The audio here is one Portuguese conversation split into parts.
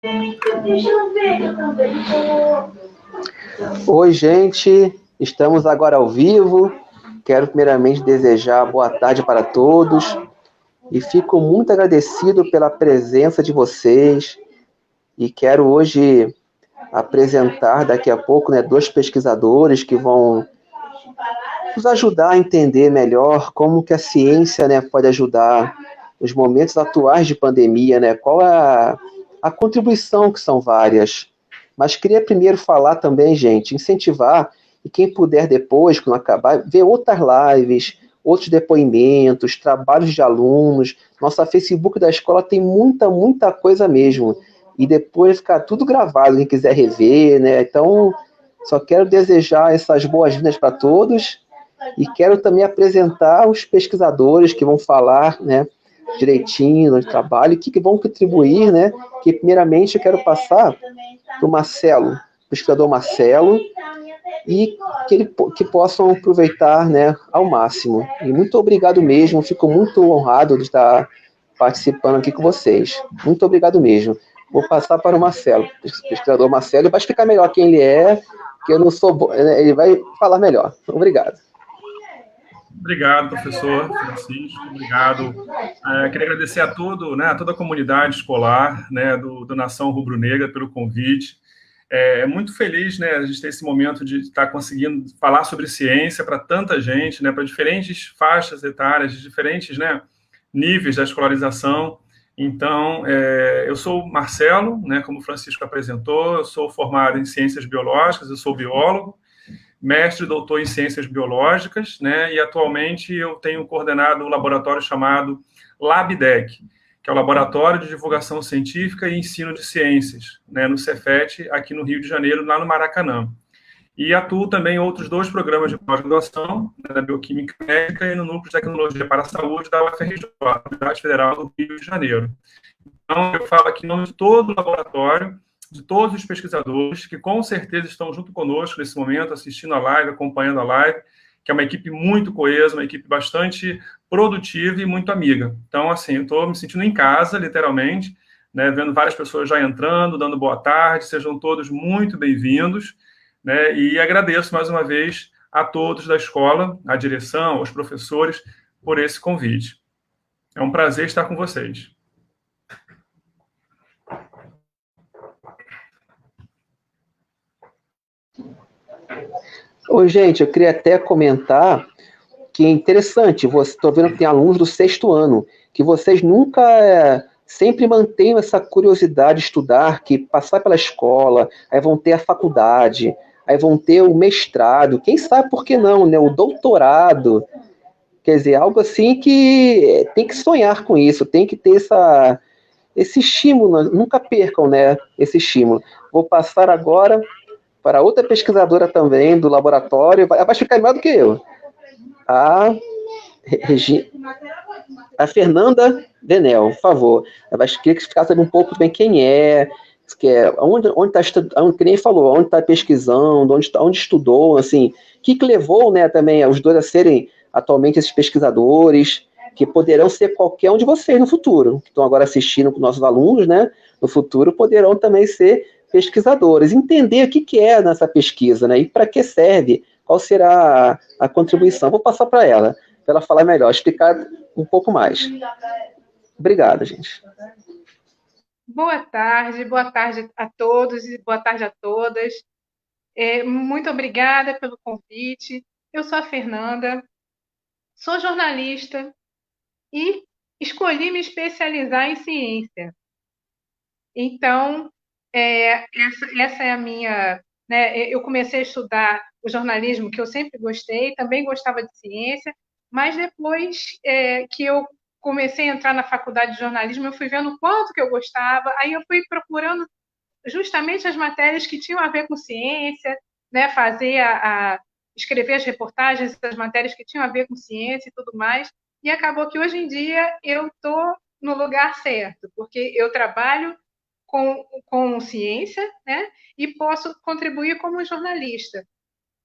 Deixa eu ver, eu também tô. Oi, gente, estamos agora ao vivo. Quero primeiramente desejar boa tarde para todos e fico muito agradecido pela presença de vocês. E quero hoje apresentar daqui a pouco, né, dois pesquisadores que vão nos ajudar a entender melhor como que a ciência, né, pode ajudar nos momentos atuais de pandemia, né? Qual é a contribuição, que são várias. Mas queria primeiro falar também, gente, incentivar, e quem puder depois, quando acabar, ver outras lives, outros depoimentos, trabalhos de alunos. Nossa Facebook da escola tem muita, muita coisa mesmo. E depois ficar tudo gravado, quem quiser rever, né? Então, só quero desejar essas boas-vindas para todos e quero também apresentar os pesquisadores que vão falar, né, direitinho no trabalho, que vão contribuir, né, que primeiramente eu quero passar para o Marcelo, pesquisador Marcelo, e que possam aproveitar, né, ao máximo. E muito obrigado mesmo, fico muito honrado de estar participando aqui com vocês. Muito obrigado mesmo. Vou passar para o Marcelo, pesquisador Marcelo, ele vai explicar melhor quem ele é, que eu não sou bom, ele vai falar melhor. Obrigado. Obrigado, professor Francisco. Obrigado. Queria agradecer a todo, né, a toda a comunidade escolar, né, do Nação Rubro-Negra pelo convite. Muito feliz, né, a gente ter esse momento de estar conseguindo falar sobre ciência para tanta gente, né, para diferentes faixas etárias, de diferentes, né, níveis da escolarização. Então, eu sou Marcelo, né, como o Francisco apresentou, eu sou formado em ciências biológicas, eu sou biólogo, mestre e doutor em ciências biológicas, né? E atualmente eu tenho coordenado um laboratório chamado LabDec, que é o Laboratório de Divulgação Científica e Ensino de Ciências, né, no Cefet, aqui no Rio de Janeiro, lá no Maracanã. E atuo também em outros dois programas de pós-graduação, né, na Bioquímica Médica e no Núcleo de Tecnologia para a Saúde da UFRJ, Universidade Federal do Rio de Janeiro. Então, eu falo aqui em nome de todo o laboratório, de todos os pesquisadores, que com certeza estão junto conosco nesse momento, assistindo a live, acompanhando a live, que é uma equipe muito coesa, uma equipe bastante produtiva e muito amiga. Então, assim, eu estou me sentindo em casa, literalmente, né, vendo várias pessoas já entrando, dando boa tarde, sejam todos muito bem-vindos, né, e agradeço mais uma vez a todos da escola, à direção, aos professores, por esse convite. É um prazer estar com vocês. Oi, gente, eu queria até comentar que é interessante, estou vendo que tem alunos do sexto ano, que vocês nunca, sempre mantêm essa curiosidade de estudar, que passar pela escola, aí vão ter a faculdade, aí vão ter o mestrado, quem sabe por que não, né, o doutorado, quer dizer, algo assim que tem que sonhar com isso, tem que ter esse estímulo, nunca percam, né, esse estímulo. Vou passar agora para outra pesquisadora também do laboratório, ela vai ficar melhor do que eu, a, Regi, a Fernanda Denel, por favor. Ela queria que ficasse um pouco bem quem é, onde está, que nem falou, onde está pesquisando, onde estudou, assim, o que levou, né, também os dois a serem atualmente esses pesquisadores, que poderão ser qualquer um de vocês no futuro, que estão agora assistindo com nossos alunos, né, no futuro poderão também ser pesquisadores, entender o que é nessa pesquisa, né, e para que serve, qual será a contribuição. Vou passar para ela falar melhor, explicar um pouco mais. Obrigado, gente. Boa tarde a todos e boa tarde a todas. Muito obrigada pelo convite. Eu sou a Fernanda, sou jornalista e escolhi me especializar em ciência. Então, essa é a minha... Né, eu comecei a estudar o jornalismo, que eu sempre gostei, também gostava de ciência, mas depois que eu comecei a entrar na faculdade de jornalismo, eu fui vendo o quanto que eu gostava, aí eu fui procurando justamente as matérias que tinham a ver com ciência, né, escrever as reportagens, as matérias que tinham a ver com ciência e tudo mais, e acabou que hoje em dia eu estou no lugar certo, porque eu trabalho com ciência, né, e posso contribuir como jornalista.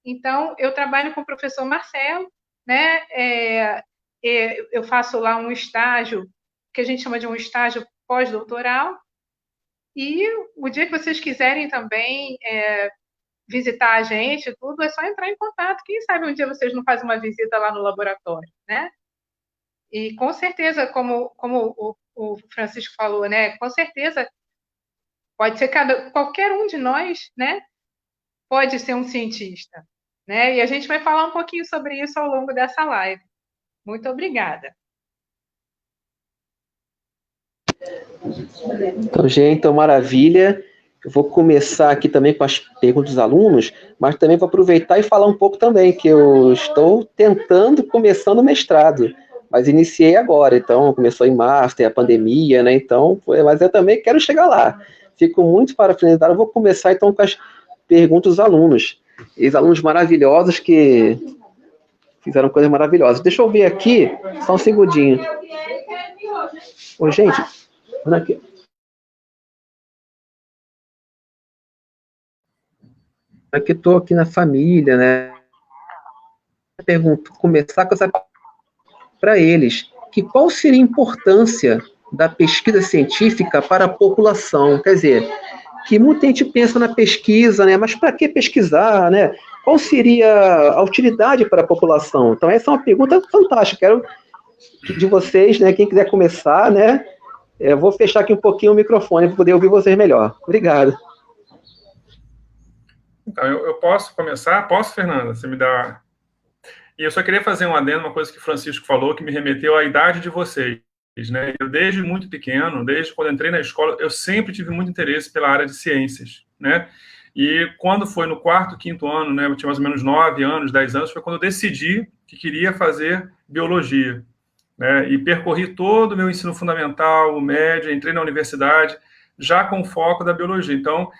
Então, eu trabalho com o professor Marcelo, né, eu faço lá um estágio, que a gente chama de um estágio pós-doutoral, E o dia que vocês quiserem também visitar a gente, tudo, é só entrar em contato. Quem sabe um dia vocês não fazem uma visita lá no laboratório, né? E com certeza, como o Francisco falou, né? Com certeza, pode ser qualquer um de nós, né? Pode ser um cientista, né? E a gente vai falar um pouquinho sobre isso ao longo dessa live. Muito obrigada. Então, gente, maravilha. Eu vou começar aqui também com as perguntas dos alunos, mas também vou aproveitar e falar um pouco também, que eu estou começando o mestrado, mas iniciei agora, então começou em março, tem a pandemia, né? Então, mas eu também quero chegar lá. Fico muito parabenizado. Eu vou começar então com as perguntas dos alunos. Ex-alunos maravilhosos que fizeram coisas maravilhosas. Deixa eu ver aqui, só um segundinho. Ô, gente, olha aqui. Aqui estou aqui na família, né? Pergunto, começar com essa para eles, que qual seria a importância da pesquisa científica para a população? Quer dizer, que muita gente pensa na pesquisa, né? Mas para que pesquisar, né? Qual seria a utilidade para a população? Então essa é uma pergunta fantástica. Quero de vocês, né? Quem quiser começar, né? Eu vou fechar aqui um pouquinho o microfone para poder ouvir vocês melhor. Obrigado. Então, eu posso começar? Posso, Fernanda? Você me dá... E eu só queria fazer um adendo, uma coisa que o Francisco falou, que me remeteu à idade de vocês, né? Eu, desde muito pequeno, desde quando entrei na escola, eu sempre tive muito interesse pela área de ciências, né? E quando foi no quarto, quinto ano, né? Eu tinha mais ou menos 9 anos, 10 anos, foi quando eu decidi que queria fazer biologia, né? E percorri todo o meu ensino fundamental, o médio, entrei na universidade, já com foco da biologia. Então,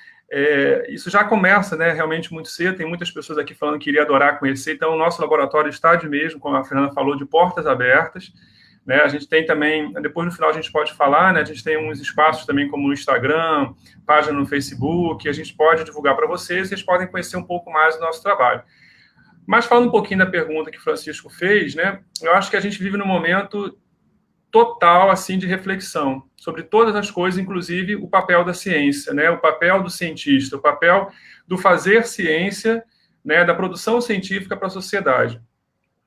isso já começa, né, realmente muito cedo. Tem muitas pessoas aqui falando que iria adorar conhecer. Então, o nosso laboratório está de mesmo, como a Fernanda falou, de portas abertas, né? A gente tem também, depois no final a gente pode falar, né? A gente tem uns espaços também como no Instagram, página no Facebook, a gente pode divulgar para vocês, vocês podem conhecer um pouco mais do nosso trabalho. Mas falando um pouquinho da pergunta que o Francisco fez, né? Eu acho que a gente vive num momento total, assim, de reflexão sobre todas as coisas, inclusive o papel da ciência, né? O papel do cientista, o papel do fazer ciência, né? Da produção científica para a sociedade.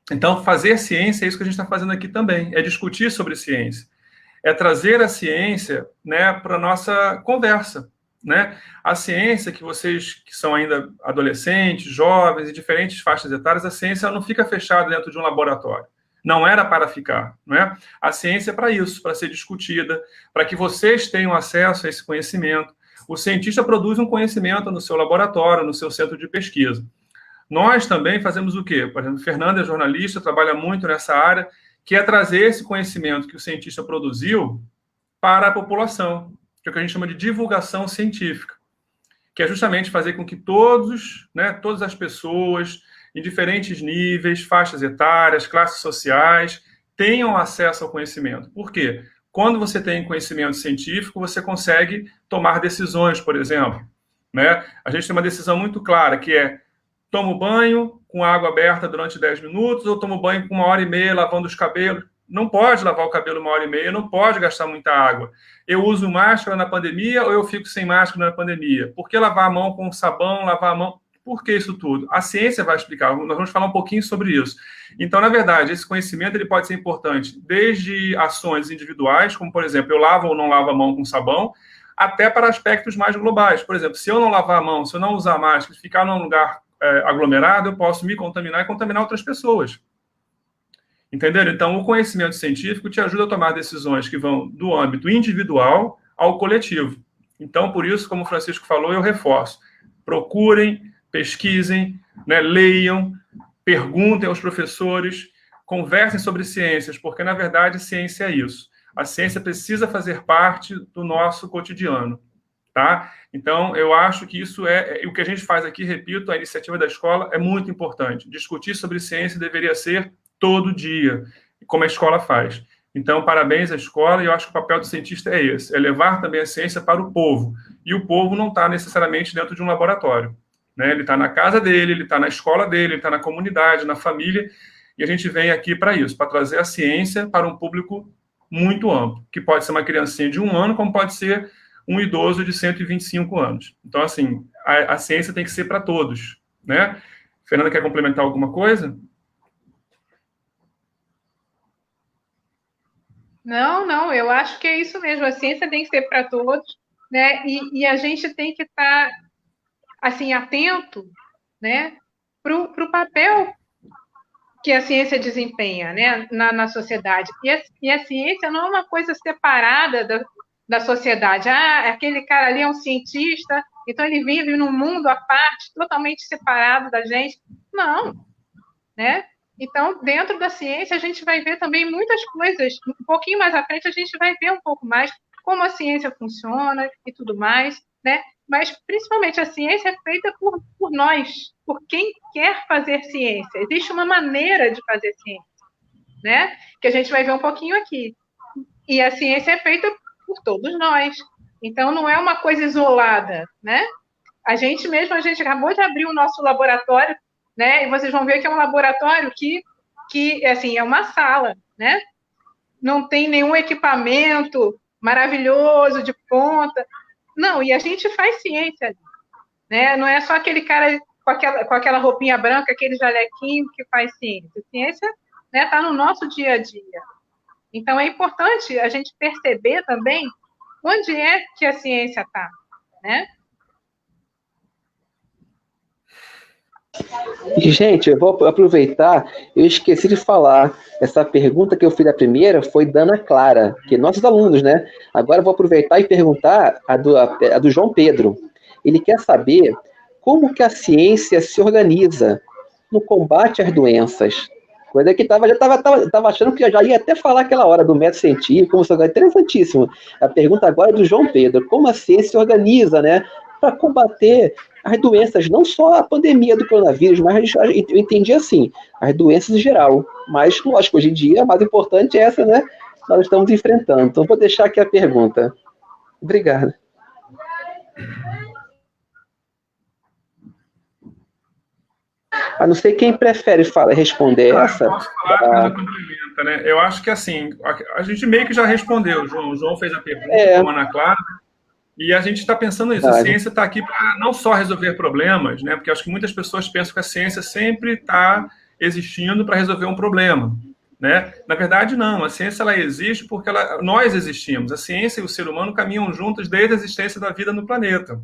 Então, fazer ciência é isso que a gente está fazendo aqui também, é discutir sobre ciência, é trazer a ciência, né, para a nossa conversa, né? A ciência, que vocês que são ainda adolescentes, jovens, em diferentes faixas etárias, a ciência não fica fechada dentro de um laboratório. Não era para ficar, não é? A ciência é para isso, para ser discutida, para que vocês tenham acesso a esse conhecimento. O cientista produz um conhecimento no seu laboratório, no seu centro de pesquisa. Nós também fazemos o quê? Por exemplo, Fernanda é jornalista, trabalha muito nessa área, que é trazer esse conhecimento que o cientista produziu para a população, que é o que a gente chama de divulgação científica, que é justamente fazer com que todos, né, todas as pessoas, em diferentes níveis, faixas etárias, classes sociais, tenham acesso ao conhecimento. Por quê? Quando você tem conhecimento científico, você consegue tomar decisões, por exemplo, né? A gente tem uma decisão muito clara, que é: tomo banho com água aberta durante 10 minutos ou tomo banho com 1h30 lavando os cabelos? Não pode lavar o cabelo 1h30, não pode gastar muita água. Eu uso máscara na pandemia ou eu fico sem máscara na pandemia? Por que lavar a mão com sabão, lavar a mão? Por que isso tudo? A ciência vai explicar, nós vamos falar um pouquinho sobre isso. Então, na verdade, esse conhecimento ele pode ser importante desde ações individuais, como, por exemplo, eu lavo ou não lavo a mão com sabão, até para aspectos mais globais. Por exemplo, se eu não lavar a mão, se eu não usar máscara, ficar num lugar aglomerado, eu posso me contaminar e contaminar outras pessoas. Entenderam? Então, o conhecimento científico te ajuda a tomar decisões que vão do âmbito individual ao coletivo. Então, por isso, como o Francisco falou, eu reforço. Procurem, pesquisem, né, leiam, perguntem aos professores, conversem sobre ciências, porque, na verdade, ciência é isso. A ciência precisa fazer parte do nosso cotidiano. Tá? Então, eu acho que isso é o que a gente faz aqui, repito, a iniciativa da escola é muito importante. Discutir sobre ciência deveria ser todo dia, como a escola faz. Então, parabéns à escola, e eu acho que o papel do cientista é esse, é levar também a ciência para o povo. E o povo não está necessariamente dentro de um laboratório, né? Ele está na casa dele, ele está na escola dele, ele está na comunidade, na família, e a gente vem aqui para isso, para trazer a ciência para um público muito amplo, que pode ser uma criancinha de 1 ano, como pode ser um idoso de 125 anos. Então, assim, a ciência tem que ser para todos, né? Fernanda, quer complementar alguma coisa? Não, eu acho que é isso mesmo. A ciência tem que ser para todos, né? E a gente tem que estar, assim, atento, né, para o papel que a ciência desempenha, né, na sociedade. E a ciência não é uma coisa separada da sociedade. Ah, aquele cara ali é um cientista, então ele vive num mundo à parte, totalmente separado da gente. Não, né? Então, dentro da ciência, a gente vai ver também muitas coisas. Um pouquinho mais à frente, a gente vai ver um pouco mais como a ciência funciona e tudo mais, né? Mas, principalmente, a ciência é feita por nós, por quem quer fazer ciência. Existe uma maneira de fazer ciência, né? Que a gente vai ver um pouquinho aqui. E a ciência é feita por todos nós. Então, não é uma coisa isolada, né? A gente acabou de abrir o nosso laboratório, né? E vocês vão ver que é um laboratório que assim, é uma sala, né? Não tem nenhum equipamento maravilhoso de ponta. Não, e a gente faz ciência, né? Não é só aquele cara com aquela roupinha branca, aquele jalequinho que faz ciência. A ciência, né, está no nosso dia a dia. Então, é importante a gente perceber também onde é que a ciência está, né? E, gente, eu vou aproveitar, eu esqueci de falar, essa pergunta que eu fiz a primeira foi da Ana Clara, que é nossos alunos, né? Agora eu vou aproveitar e perguntar a do João Pedro. Ele quer saber como que a ciência se organiza no combate às doenças. Coisa que já estava achando que já ia até falar aquela hora do método científico, como isso é interessantíssimo. A pergunta agora é do João Pedro, como a ciência se organiza, né, para combater as doenças, não só a pandemia do coronavírus, mas eu entendi assim, as doenças em geral. Mas, lógico, hoje em dia, a mais importante é essa, né, nós estamos enfrentando. Então, vou deixar aqui a pergunta. Obrigado. Não sei quem prefere responder essa. Eu posso falar, Fernanda complementa, né? Eu acho que, assim, a gente meio que já respondeu. O João fez a pergunta, como a Ana Clara, e a gente está pensando nisso. A ciência está aqui para não só resolver problemas, né? Porque acho que muitas pessoas pensam que a ciência sempre está existindo para resolver um problema, né? Na verdade, não. A ciência ela existe porque nós existimos. A ciência e o ser humano caminham juntos desde a existência da vida no planeta.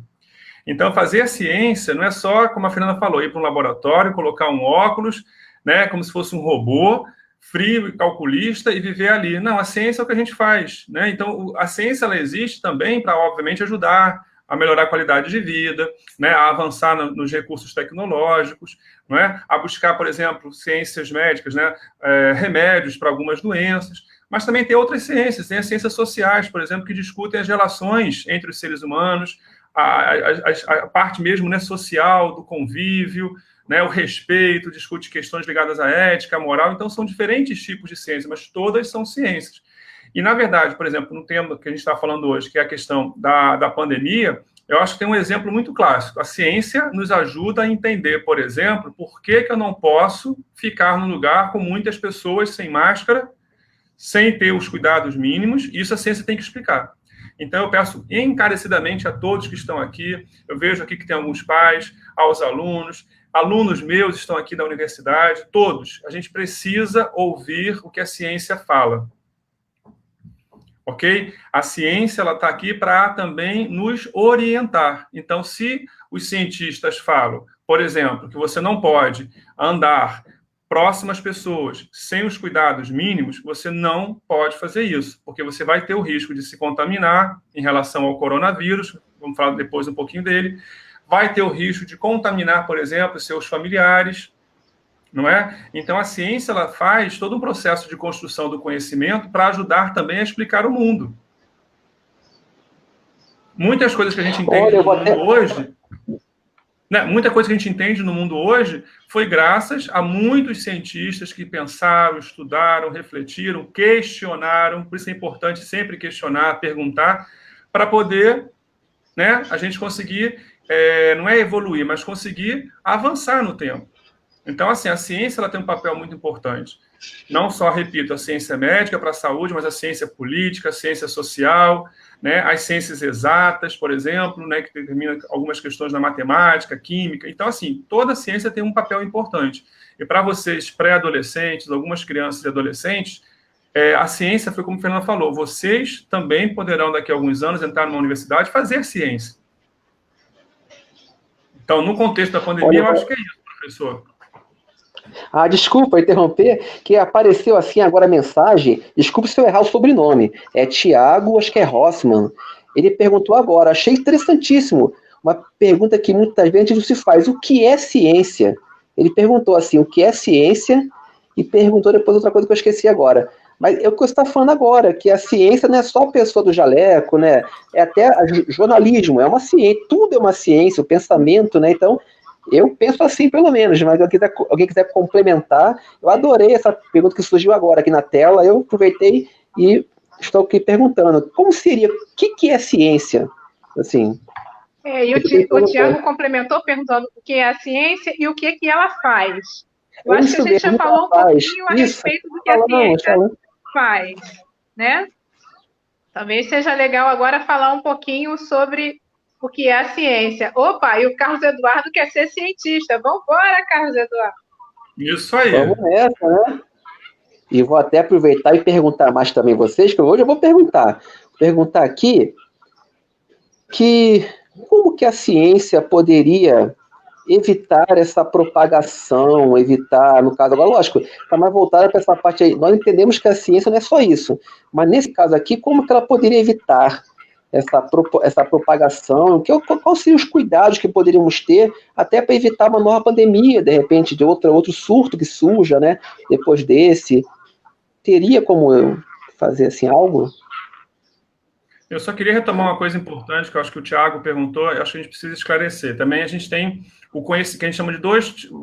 Então, fazer ciência não é só, como a Fernanda falou, ir para um laboratório, colocar um óculos, né, como se fosse um robô, frio e calculista, e viver ali. Não, a ciência é o que a gente faz, né? Então, a ciência ela existe também para, obviamente, ajudar a melhorar a qualidade de vida, né, a avançar nos recursos tecnológicos, não é? A buscar, por exemplo, ciências médicas, né, remédios para algumas doenças, mas também tem outras ciências, tem as ciências sociais, por exemplo, que discutem as relações entre os seres humanos, a parte mesmo, né, social, do convívio, né, o respeito, discute questões ligadas à ética, à moral. Então, são diferentes tipos de ciência, mas todas são ciências. E, na verdade, por exemplo, no tema que a gente está falando hoje, que é a questão da pandemia, eu acho que tem um exemplo muito clássico. A ciência nos ajuda a entender, por exemplo, por que eu não posso ficar num lugar com muitas pessoas sem máscara, sem ter os cuidados mínimos. Isso a ciência tem que explicar. Então, eu peço encarecidamente a todos que estão aqui, eu vejo aqui que tem alguns pais, aos alunos meus estão aqui da universidade, todos, a gente precisa ouvir o que a ciência fala. Ok? A ciência está aqui para também nos orientar. Então, se os cientistas falam, por exemplo, que você não pode andar próximo às pessoas, sem os cuidados mínimos, você não pode fazer isso, porque você vai ter o risco de se contaminar em relação ao coronavírus, vamos falar depois um pouquinho dele, vai ter o risco de contaminar, por exemplo, seus familiares, não é? Então, a ciência ela faz todo um processo de construção do conhecimento para ajudar também a explicar o mundo. Muitas coisas que a gente entende no mundo hoje... Muita coisa que a gente entende no mundo hoje foi graças a muitos cientistas que pensaram, estudaram, refletiram, questionaram. Por isso é importante sempre questionar, perguntar, para poder, né, a gente conseguir, não é evoluir, mas conseguir avançar no tempo. Então, assim, a ciência ela tem um papel muito importante. Não só, repito, a ciência médica para a saúde, mas a ciência política, a ciência social, né, as ciências exatas, por exemplo, né, que determina algumas questões na matemática, química. Então, assim, toda ciência tem um papel importante. E para vocês, pré-adolescentes, algumas crianças e adolescentes, a ciência foi como o Fernando falou, vocês também poderão, daqui a alguns anos, entrar numa universidade e fazer ciência. Então, no contexto da pandemia, eu acho que é isso, professor. Desculpa interromper, que apareceu assim agora a mensagem, desculpe se eu errar o sobrenome, é Tiago, acho que é Rossmann. Ele perguntou agora, achei interessantíssimo, uma pergunta que muitas vezes não se faz, o que é ciência? Ele perguntou assim, o que é ciência? E perguntou depois outra coisa que eu esqueci agora. Mas é o que você está falando agora, que a ciência não é só a pessoa do jaleco, né? É até jornalismo, é uma ciência, tudo é uma ciência, o pensamento, né? Então, eu penso assim, pelo menos, mas se alguém quiser complementar, eu adorei essa pergunta que surgiu agora aqui na tela, eu aproveitei e estou aqui perguntando, como seria, o que é ciência? Assim, e o Tiago complementou perguntando o que é a ciência e o que ela faz. Eu acho que a gente já falou um pouquinho a respeito do que a ciência faz, né? Talvez seja legal agora falar um pouquinho sobre o que é a ciência. Opa, e o Carlos Eduardo quer ser cientista. Vamos embora, Carlos Eduardo. Isso aí. Vamos nessa, né? E vou até aproveitar e perguntar mais também vocês, que hoje eu vou perguntar. Perguntar aqui que como que a ciência poderia evitar essa propagação, evitar, no caso, agora, lógico, está mais voltada para essa parte aí. Nós entendemos que a ciência não é só isso, mas nesse caso aqui, como que ela poderia evitar essa propagação? Quais seriam os cuidados que poderíamos ter até para evitar uma nova pandemia, de repente, de outro surto que surja, né? Depois desse. Teria como eu fazer assim algo? Eu só queria retomar uma coisa importante que eu acho que o Tiago perguntou, eu acho que a gente precisa esclarecer. Também a gente tem o conhecimento, que a gente chama de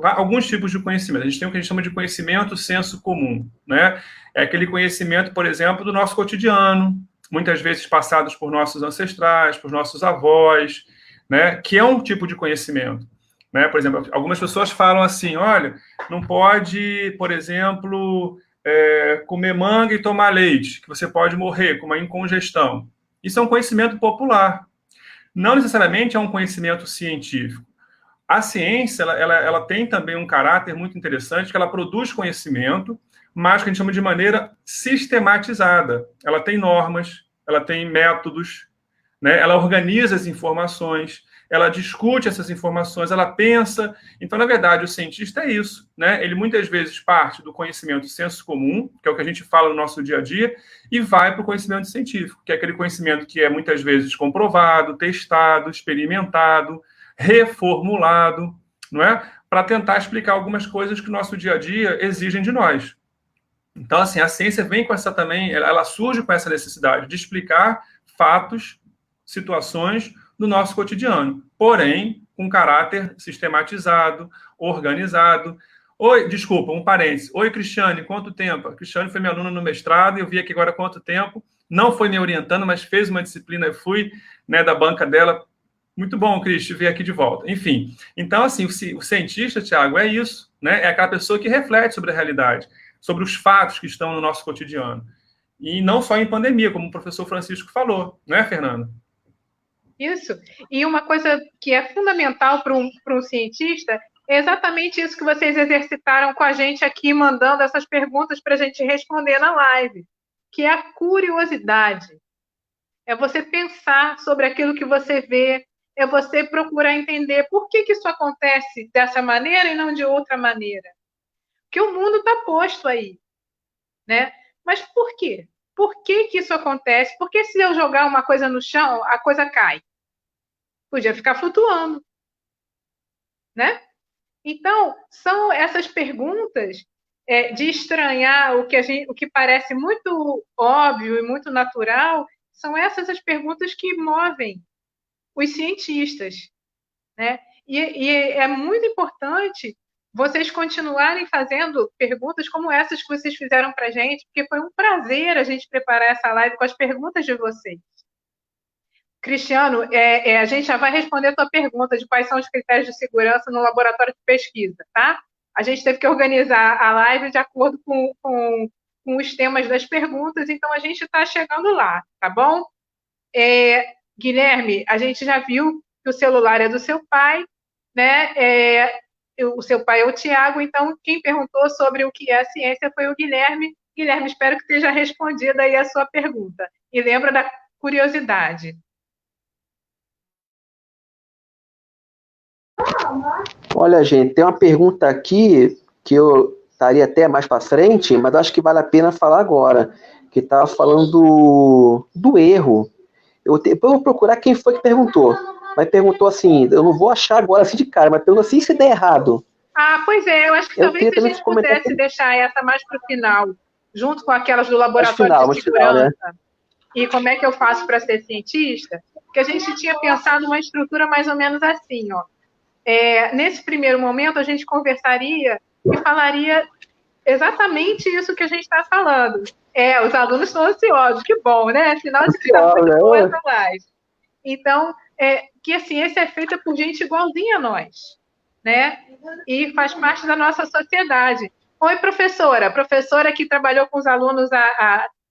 alguns tipos de conhecimento. A gente tem o que a gente chama de conhecimento senso comum, né? É aquele conhecimento, por exemplo, do nosso cotidiano, muitas vezes passados por nossos ancestrais, por nossos avós, né? Que é um tipo de conhecimento, né? Por exemplo, algumas pessoas falam assim, olha, não pode, por exemplo, comer manga e tomar leite, que você pode morrer com uma incongestão. Isso é um conhecimento popular. Não necessariamente é um conhecimento científico. A ciência, ela tem também um caráter muito interessante, que ela produz conhecimento, mas que a gente chama de maneira sistematizada. Ela tem normas, ela tem métodos, né? Ela organiza as informações, ela discute essas informações, ela pensa. Então, na verdade, o cientista é isso, né? Ele muitas vezes parte do conhecimento senso comum, que é o que a gente fala no nosso dia a dia, e vai para o conhecimento científico, que é aquele conhecimento que é muitas vezes comprovado, testado, experimentado, reformulado, não é? Para tentar explicar algumas coisas que o nosso dia a dia exigem de nós. Então, assim, a ciência vem com essa também, ela surge com essa necessidade de explicar fatos, situações do nosso cotidiano, porém, com caráter sistematizado, organizado. Oi, desculpa, um parênteses. Oi, Cristiane, quanto tempo? A Cristiane foi minha aluna no mestrado e eu vi aqui agora quanto tempo. Não foi me orientando, mas fez uma disciplina, eu fui, né, da banca dela. Muito bom, Cris, te ver aqui de volta. Enfim, então, assim, o cientista, Tiago, é isso, né? É aquela pessoa que reflete sobre a realidade, sobre os fatos que estão no nosso cotidiano. E não só em pandemia, como o professor Francisco falou, não é, Fernando? Isso. E uma coisa que é fundamental para um cientista é exatamente isso que vocês exercitaram com a gente aqui, mandando essas perguntas para a gente responder na live, que é a curiosidade. É você pensar sobre aquilo que você vê, é você procurar entender por que isso acontece dessa maneira e não de outra maneira. Porque o mundo está posto aí, né? Mas por quê? Por que isso acontece? Por que se eu jogar uma coisa no chão, a coisa cai? Podia ficar flutuando, né? Então, são essas perguntas de estranhar o que parece muito óbvio e muito natural, são essas as perguntas que movem os cientistas, né? E é muito importante vocês continuarem fazendo perguntas como essas que vocês fizeram para a gente, porque foi um prazer a gente preparar essa live com as perguntas de vocês. Cristiano, a gente já vai responder a tua pergunta de quais são os critérios de segurança no laboratório de pesquisa, tá? A gente teve que organizar a live de acordo com os temas das perguntas, então a gente está chegando lá, tá bom? Guilherme, a gente já viu que o celular é do seu pai, né? O seu pai é o Tiago, então quem perguntou sobre o que é a ciência foi o Guilherme. Guilherme, espero que esteja respondida aí a sua pergunta. E lembra da curiosidade. Olha, gente, tem uma pergunta aqui que eu estaria até mais para frente, mas eu acho que vale a pena falar agora, que estava falando do erro. Depois eu vou procurar quem foi que perguntou. Mas perguntou assim, eu não vou achar agora assim de cara, mas perguntou assim, e se der errado? Pois é, eu acho que Eu talvez queria se a também gente comentar pudesse deixar essa mais para o final, junto com aquelas do laboratório mais de final, né? segurança, e como é que eu faço para ser cientista, porque a gente tinha pensado uma estrutura mais ou menos assim, ó. Nesse primeiro momento, a gente conversaria e falaria exatamente isso que a gente está falando. Os alunos estão ansiosos, que bom, né? Sinal de que está muito boa essa live. Então, que a ciência é feita por gente igualzinha a nós, né? E faz parte da nossa sociedade. Oi, professora. A professora que trabalhou com os alunos,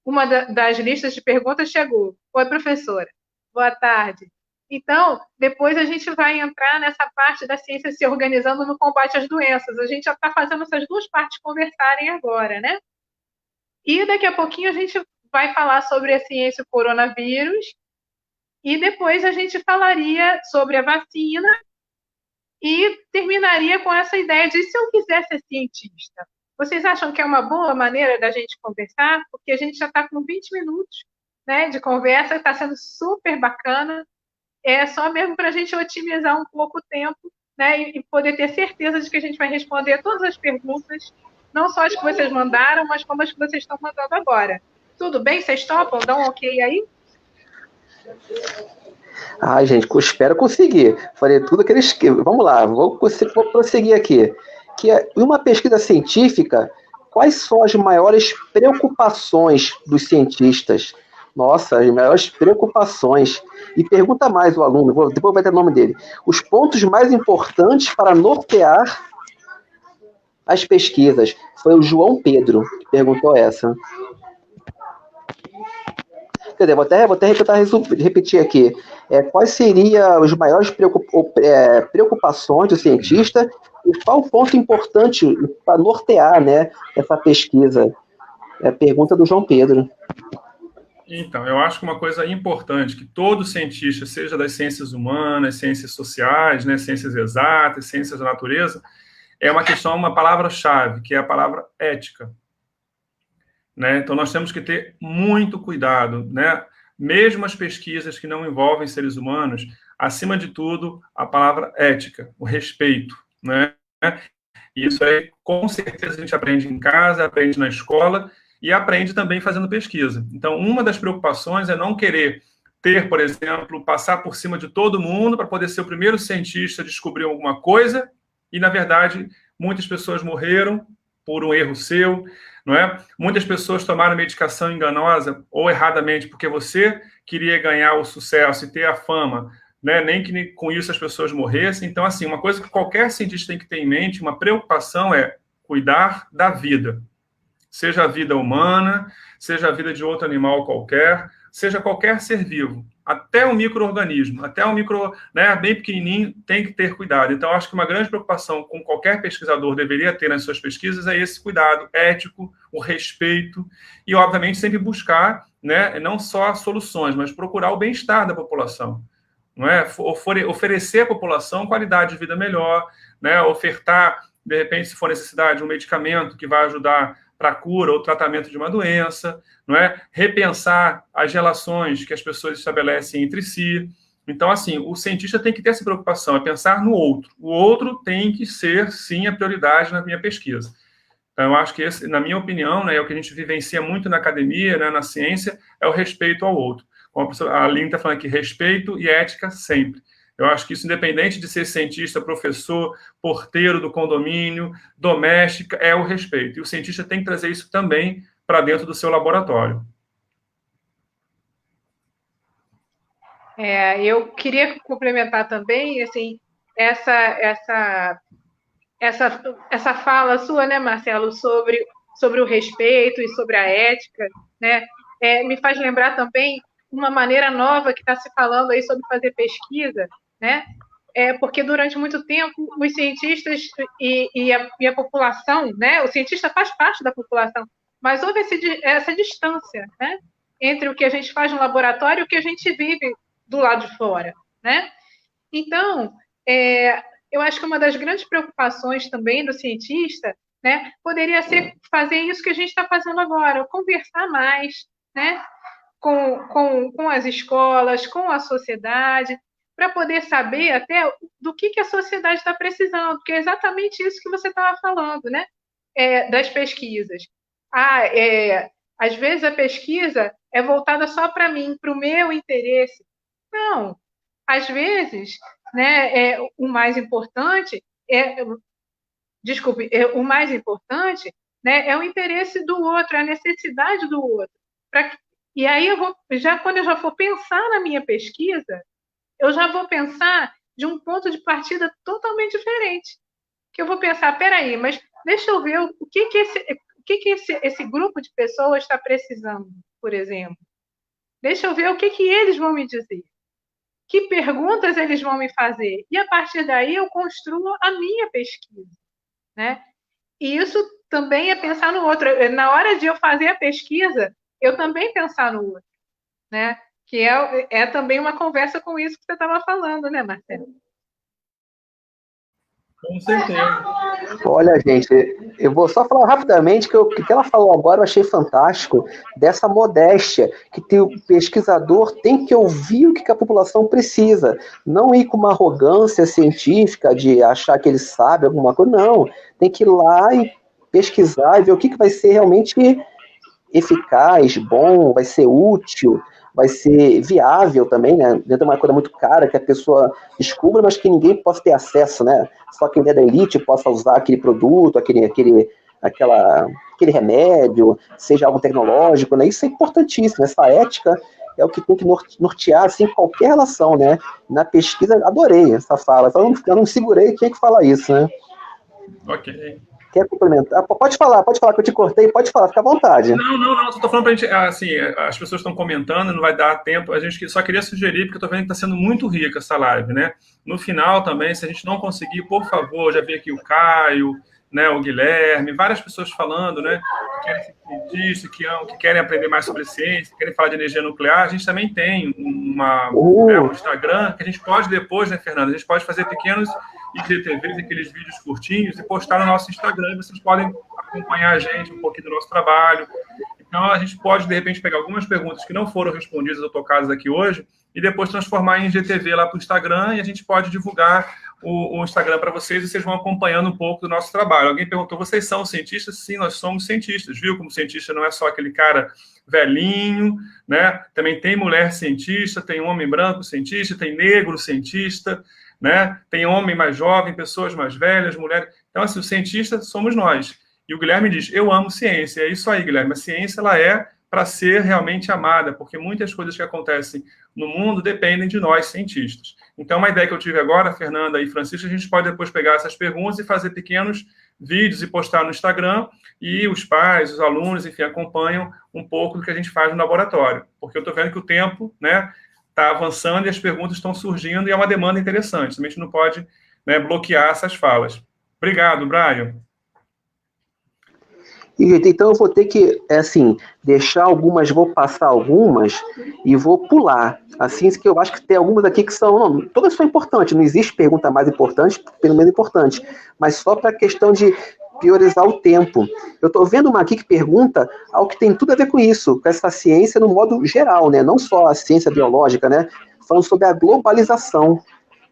uma das listas de perguntas chegou. Oi, professora. Boa tarde. Então, depois a gente vai entrar nessa parte da ciência se organizando no combate às doenças. A gente já está fazendo essas duas partes conversarem agora, né? E daqui a pouquinho a gente vai falar sobre a ciência do coronavírus e depois a gente falaria sobre a vacina e terminaria com essa ideia de se eu quiser ser cientista. Vocês acham que é uma boa maneira da gente conversar? Porque a gente já está com 20 minutos, né, de conversa, está sendo super bacana. É só mesmo para a gente otimizar um pouco o tempo, né, e poder ter certeza de que a gente vai responder todas as perguntas, não só as que vocês mandaram, mas como as que vocês estão mandando agora. Tudo bem? Vocês topam? Dão um ok aí? Ai, gente, eu espero conseguir. Falei tudo que eles. Vamos lá, vou prosseguir aqui. Em uma pesquisa científica, quais são as maiores preocupações dos cientistas? Nossa, as maiores preocupações. E pergunta mais o aluno, depois vai ter o nome dele. Os pontos mais importantes para nortear as pesquisas. Foi o João Pedro que perguntou essa. Quer dizer, vou até repetir aqui. Quais seriam as maiores preocupações do cientista e qual o ponto importante para nortear, né, essa pesquisa? É a pergunta do João Pedro. Então, eu acho que uma coisa importante que todo cientista, seja das ciências humanas, ciências sociais, né, ciências exatas, ciências da natureza, é uma palavra-chave, que é a palavra ética. Né? Então, nós temos que ter muito cuidado, né? Mesmo as pesquisas que não envolvem seres humanos, acima de tudo, a palavra ética, o respeito, né? Isso aí, com certeza, a gente aprende em casa, aprende na escola e aprende também fazendo pesquisa. Então, uma das preocupações é não querer ter, por exemplo, passar por cima de todo mundo para poder ser o primeiro cientista a descobrir alguma coisa e, na verdade, muitas pessoas morreram por um erro seu, não é? Muitas pessoas tomaram medicação enganosa ou erradamente porque você queria ganhar o sucesso e ter a fama, né? Nem que com isso as pessoas morressem. Então, assim, uma coisa que qualquer cientista tem que ter em mente, uma preocupação é cuidar da vida. Seja a vida humana, seja a vida de outro animal qualquer, seja qualquer ser vivo, até um micro-organismo, até um micro, né, bem pequenininho, tem que ter cuidado. Então, acho que uma grande preocupação com qualquer pesquisador deveria ter nas suas pesquisas é esse cuidado ético, o respeito e, obviamente, sempre buscar, né, não só soluções, mas procurar o bem-estar da população. Não é? Oferecer à população qualidade de vida melhor, né? Ofertar, de repente, se for necessidade, um medicamento que vai ajudar para a cura ou tratamento de uma doença, não é? Repensar as relações que as pessoas estabelecem entre si. Então, assim, o cientista tem que ter essa preocupação, é pensar no outro. O outro tem que ser, sim, a prioridade na minha pesquisa. Então, eu acho que esse, na minha opinião, né, é o que a gente vivencia muito na academia, né, na ciência, é o respeito ao outro. Como a Aline está falando aqui, respeito e ética sempre. Eu acho que isso, independente de ser cientista, professor, porteiro do condomínio, doméstica, é o respeito. E o cientista tem que trazer isso também para dentro do seu laboratório. Eu queria complementar também, assim, essa fala sua, né, Marcelo, sobre o respeito e sobre a ética, né, me faz lembrar também uma maneira nova que está se falando aí sobre fazer pesquisa, né? Porque durante muito tempo os cientistas e a população, né? O cientista faz parte da população, mas houve essa distância, né? Entre o que a gente faz no laboratório e o que a gente vive do lado de fora, né? Então, eu acho que uma das grandes preocupações também do cientista, né, poderia ser fazer isso que a gente está fazendo agora, conversar mais, né, com as escolas, com a sociedade, para poder saber até do que a sociedade está precisando, porque é exatamente isso que você estava falando, né, das pesquisas. Às vezes a pesquisa é voltada só para mim, para o meu interesse. Não, às vezes, né, o mais importante o mais importante, né, é o interesse do outro, é a necessidade do outro. E aí quando eu já for pensar na minha pesquisa, eu já vou pensar de um ponto de partida totalmente diferente. Que eu vou pensar, peraí, mas deixa eu ver o que esse grupo de pessoas está precisando, por exemplo. Deixa eu ver o que eles vão me dizer. Que perguntas eles vão me fazer? E, a partir daí, eu construo a minha pesquisa, né? E isso também é pensar no outro. Na hora de eu fazer a pesquisa, eu também pensar no outro, né? Que é também uma conversa com isso que você estava falando, né, Marcelo? Com certeza. Olha, gente, eu vou só falar rapidamente que o que ela falou agora eu achei fantástico, dessa modéstia, que o pesquisador tem que ouvir o que a população precisa, não ir com uma arrogância científica de achar que ele sabe alguma coisa, não, tem que ir lá e pesquisar e ver o que vai ser realmente eficaz, bom, vai ser útil, vai ser viável também, né? Dentro de uma coisa muito cara que a pessoa descubra, mas que ninguém possa ter acesso, né? Só quem é da elite possa usar aquele produto, aquele remédio, seja algo tecnológico, né? Isso é importantíssimo. Essa ética é o que tem que nortear assim, qualquer relação, né? Na pesquisa, adorei essa fala. Eu não segurei, tinha que falar isso, né? Ok. Quer complementar? Pode falar que eu te cortei, pode falar, fica à vontade. Não, só tô falando pra gente, assim, as pessoas estão comentando, não vai dar tempo, a gente só queria sugerir, porque eu tô vendo que está sendo muito rica essa live, né? No final também, se a gente não conseguir, por favor, já vi aqui o Caio, né, o Guilherme, várias pessoas falando, né, que querem ser cientistas, que querem aprender mais sobre ciência, querem falar de energia nuclear. A gente também tem um Instagram que a gente pode depois, né, Fernanda, a gente pode fazer pequenos IGTVs, aqueles vídeos curtinhos, e postar no nosso Instagram. Vocês podem acompanhar a gente um pouquinho do nosso trabalho. Então, a gente pode, de repente, pegar algumas perguntas que não foram respondidas ou tocadas aqui hoje e depois transformar em IGTV lá para o Instagram, e a gente pode divulgar o Instagram para vocês e vocês vão acompanhando um pouco do nosso trabalho. Alguém perguntou, vocês são cientistas? Sim, nós somos cientistas, viu? Como cientista não é só aquele cara velhinho, né? Também tem mulher cientista, tem homem branco cientista, tem negro cientista, né? Tem homem mais jovem, pessoas mais velhas, mulheres. Então, assim, os cientistas somos nós. E o Guilherme diz, eu amo ciência. É isso aí, Guilherme. A ciência, ela é para ser realmente amada, porque muitas coisas que acontecem no mundo dependem de nós, cientistas. Então, uma ideia que eu tive agora, Fernanda e Francisco, a gente pode depois pegar essas perguntas e fazer pequenos vídeos e postar no Instagram, e os pais, os alunos, enfim, acompanham um pouco do que a gente faz no laboratório. Porque eu estou vendo que o tempo, né, está avançando e as perguntas estão surgindo e é uma demanda interessante. A gente não pode, né, bloquear essas falas. Obrigado, Brian. Então eu vou ter que, deixar algumas, vou passar algumas e vou pular. Assim, que eu acho que tem algumas aqui que são, todas são importantes, não existe pergunta mais importante, pelo menos importante, mas só para a questão de priorizar o tempo. Eu estou vendo uma aqui que pergunta algo que tem tudo a ver com isso, com essa ciência no modo geral, né? Não só a ciência biológica, né? Falando sobre a globalização.